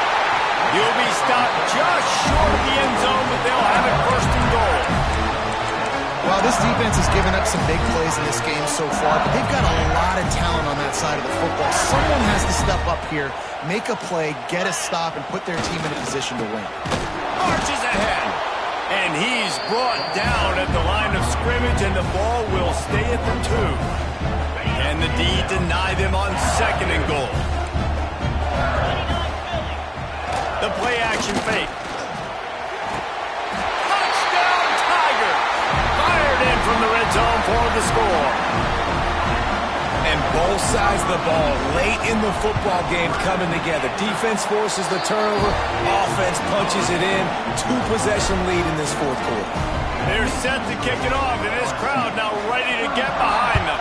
He'll be stopped just short of the end zone, but they'll have it 1st and goal. Well, this defense has given up some big plays in this game so far, but they've got a lot of talent on that side of the football. Someone has to step up here, make a play, get a stop, and put their team in a position to win. Marches ahead. And he's brought down at the line of scrimmage, and the ball will stay at the 2. And the D deny them on 2nd and goal. The play action fake. Touchdown, Tigers! Fired in from the red zone for the score. And both sides of the ball late in the football game coming together. Defense forces the turnover. Offense punches it in. 2-possession lead in this 4th quarter. They're set to kick it off, and this crowd now ready to get behind them.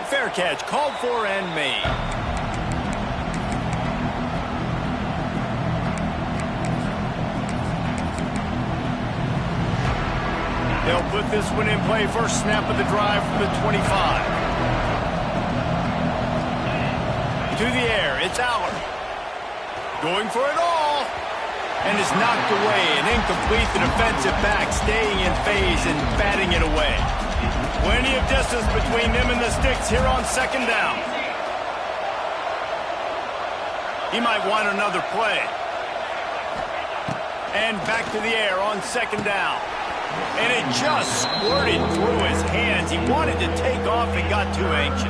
Fair catch called for and made. They'll put this one in play. First snap of the drive from the 25. To the air, it's Aller. Going for it all. And is knocked away and incomplete. The defensive back staying in phase and batting it away. Plenty of distance between them and the sticks here on 2nd down. He might want another play. And back to the air on 2nd down. And it just squirted through his hands. He wanted to take off and got too anxious.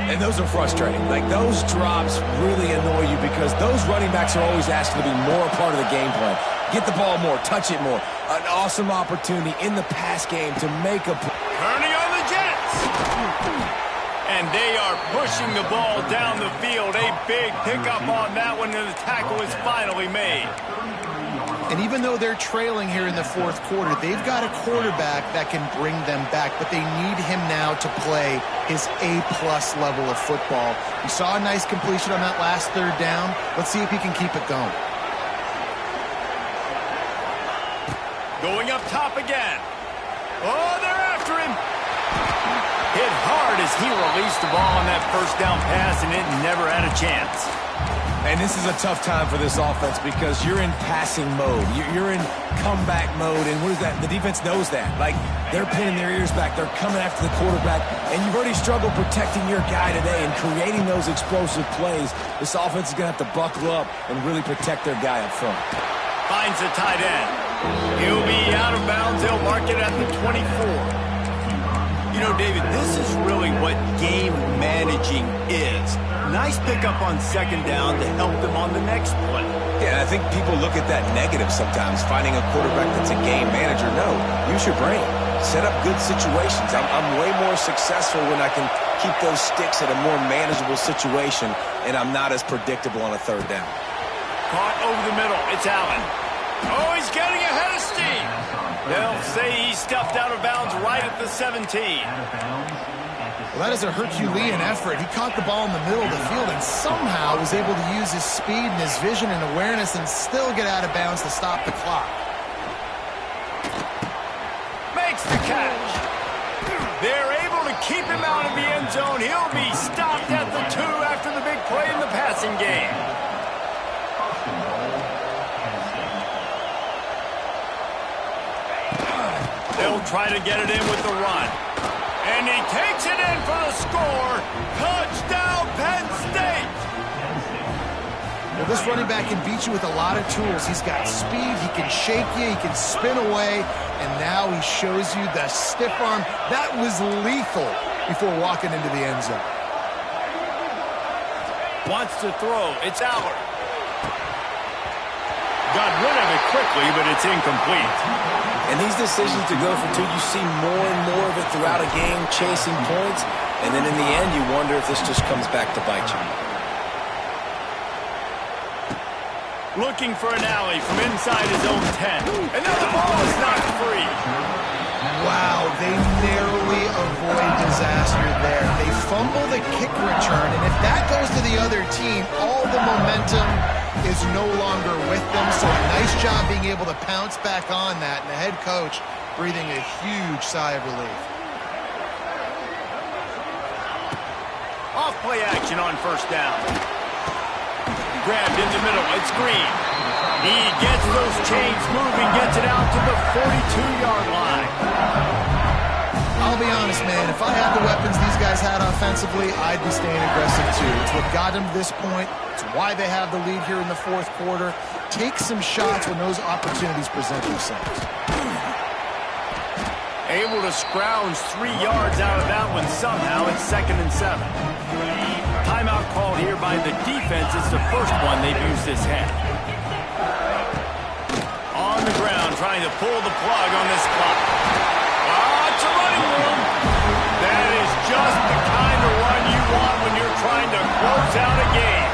And those are frustrating. Like, those drops really annoy you because those running backs are always asking to be more a part of the game plan. Get the ball more, touch it more. An awesome opportunity in the pass game to make a play. Turning on the Jets. And they are pushing the ball down the field. A big pickup on that one, and the tackle is finally made. And even though they're trailing here in the fourth quarter, they've got a quarterback that can bring them back, but they need him now to play his A-plus level of football. We saw a nice completion on that last third down. Let's see if he can keep it going. Going up top again. Oh, they're after him. Hit hard as he released the ball on that first down pass, and it never had a chance. And this is a tough time for this offense because you're in passing mode. You're in comeback mode, and what is that? The defense knows that. Like, they're pinning their ears back. They're coming after the quarterback, and you've already struggled protecting your guy today and creating those explosive plays. This offense is going to have to buckle up and really protect their guy up front. Finds the tight end. He'll be out of bounds. They'll mark it at the 24. You know, David, this is really what game managing is. Nice pickup on second down to help them on the next play. Yeah, I think people look at that negative sometimes, finding a quarterback that's a game manager. No, use your brain. Set up good situations. I'm way more successful when I can keep those sticks at a more manageable situation, and I'm not as predictable on a third down. Caught over the middle. It's Allen. Oh, he's getting ahead of steam. They'll say he stepped out of bounds right at the 17. Well, that is a Herculean effort. He caught the ball in the middle of the field and somehow was able to use his speed and his vision and awareness and still get out of bounds to stop the clock. Makes the catch. They're able to keep him out of the end zone. He'll be stopped at the 2 after the big play in the passing game. They'll try to get it in with the run. And he takes it in for the score. Touchdown, Penn State! Well, this running back can beat you with a lot of tools. He's got speed, he can shake you, he can spin away, and now he shows you the stiff arm. That was lethal before walking into the end zone. Wants to throw. It's Allard. Got rid of it quickly, but it's incomplete. And these decisions to go for 2, you see more and more of it throughout a game, chasing points, and then in the end, you wonder if this just comes back to bite you. Looking for an alley from inside his own 10. And now the ball is knocked free. Wow, they narrowly avoid disaster there. They fumble the kick return, and if that goes to the other team, all the momentum is no longer with them. So a nice job being able to pounce back on that, and the head coach breathing a huge sigh of relief. Off play action on first down. Grabbed in the middle. It's Green. He gets those chains moving, gets it out to the 42-yard line. I'll be honest, man, if I had the weapons these guys had offensively, I'd be staying aggressive too. It's what got them to this point. It's why they have the lead here in the fourth quarter. Take some shots when those opportunities present themselves. Able to scrounge 3 yards out of that one somehow. It's 2nd and 7. Timeout called here by the defense. It's the first one they've used this half. On the ground, trying to pull the plug on this clock. It's a running room. That is just the kind of run you want when you're trying to close out a game.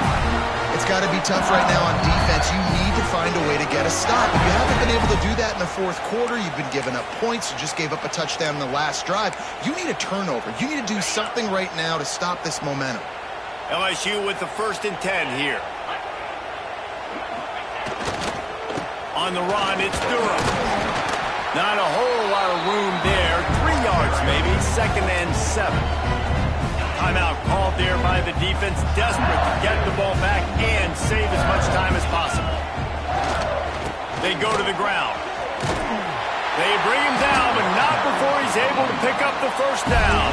It's got to be tough right now on defense. You need to find a way to get a stop. If you haven't been able to do that in the fourth quarter, you've been giving up points. You just gave up a touchdown in the last drive. You need a turnover. You need to do something right now to stop this momentum. LSU with the 1st and 10 here. On the run, it's Durham. Not a whole lot of room there. 3 yards maybe. 2nd and 7. Timeout called there by the defense. Desperate to get the ball back and save as much time as possible. They go to the ground. They bring him down, but not before he's able to pick up the first down.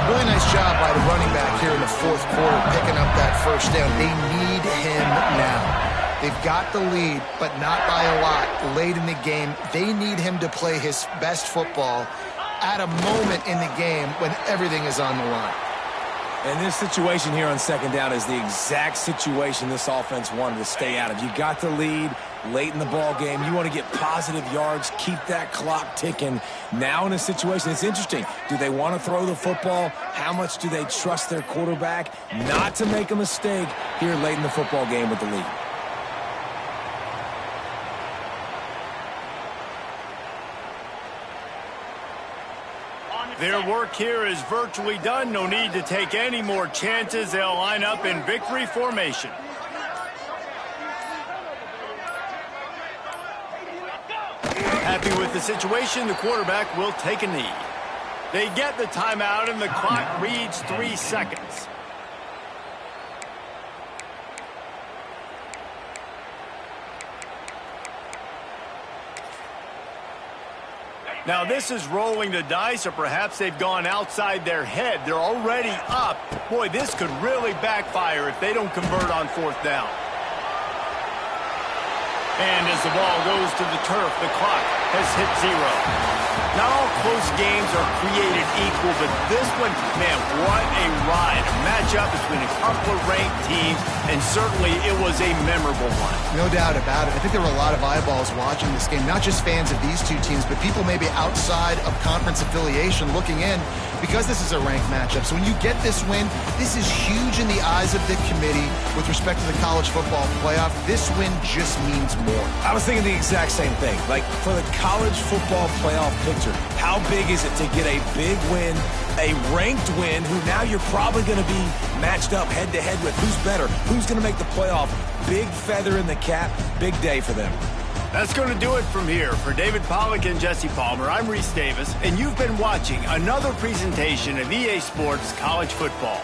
Really nice job by the running back here in the fourth quarter, picking up that first down. They need him now. They've got the lead, but not by a lot late in the game. They need him to play his best football at a moment in the game when everything is on the line. And this situation here on second down is the exact situation this offense wanted to stay out of. You got the lead late in the ball game. You want to get positive yards, keep that clock ticking. Now in a situation, it's interesting. Do they want to throw the football? How much do they trust their quarterback not to make a mistake here late in the football game with the lead? Their work here is virtually done. No need to take any more chances. They'll line up in victory formation. Happy with the situation, the quarterback will take a knee. They get the timeout, and the clock reads 3 seconds. Now, this is rolling the dice, or perhaps they've gone outside their head. They're already up. Boy, this could really backfire if they don't convert on fourth down. And as the ball goes to the turf, the clock has hit 0. Not all close games are created equal, but this one, man, what a ride. A matchup between a couple of ranked teams, and certainly it was a memorable one. No doubt about it. I think there were a lot of eyeballs watching this game, not just fans of these two teams, but people maybe outside of conference affiliation looking in, because this is a ranked matchup. So when you get this win, this is huge in the eyes of the committee with respect to the college football playoff. This win just means more. I was thinking the exact same thing. Like, for the college football playoff picture, how big is it to get a big win, a ranked win, who now you're probably going to be matched up head-to-head with? Who's better? Who's going to make the playoff? Big feather in the cap. Big day for them. That's going to do it from here. For David Pollack and Jesse Palmer, I'm Reese Davis, and you've been watching another presentation of EA Sports College Football.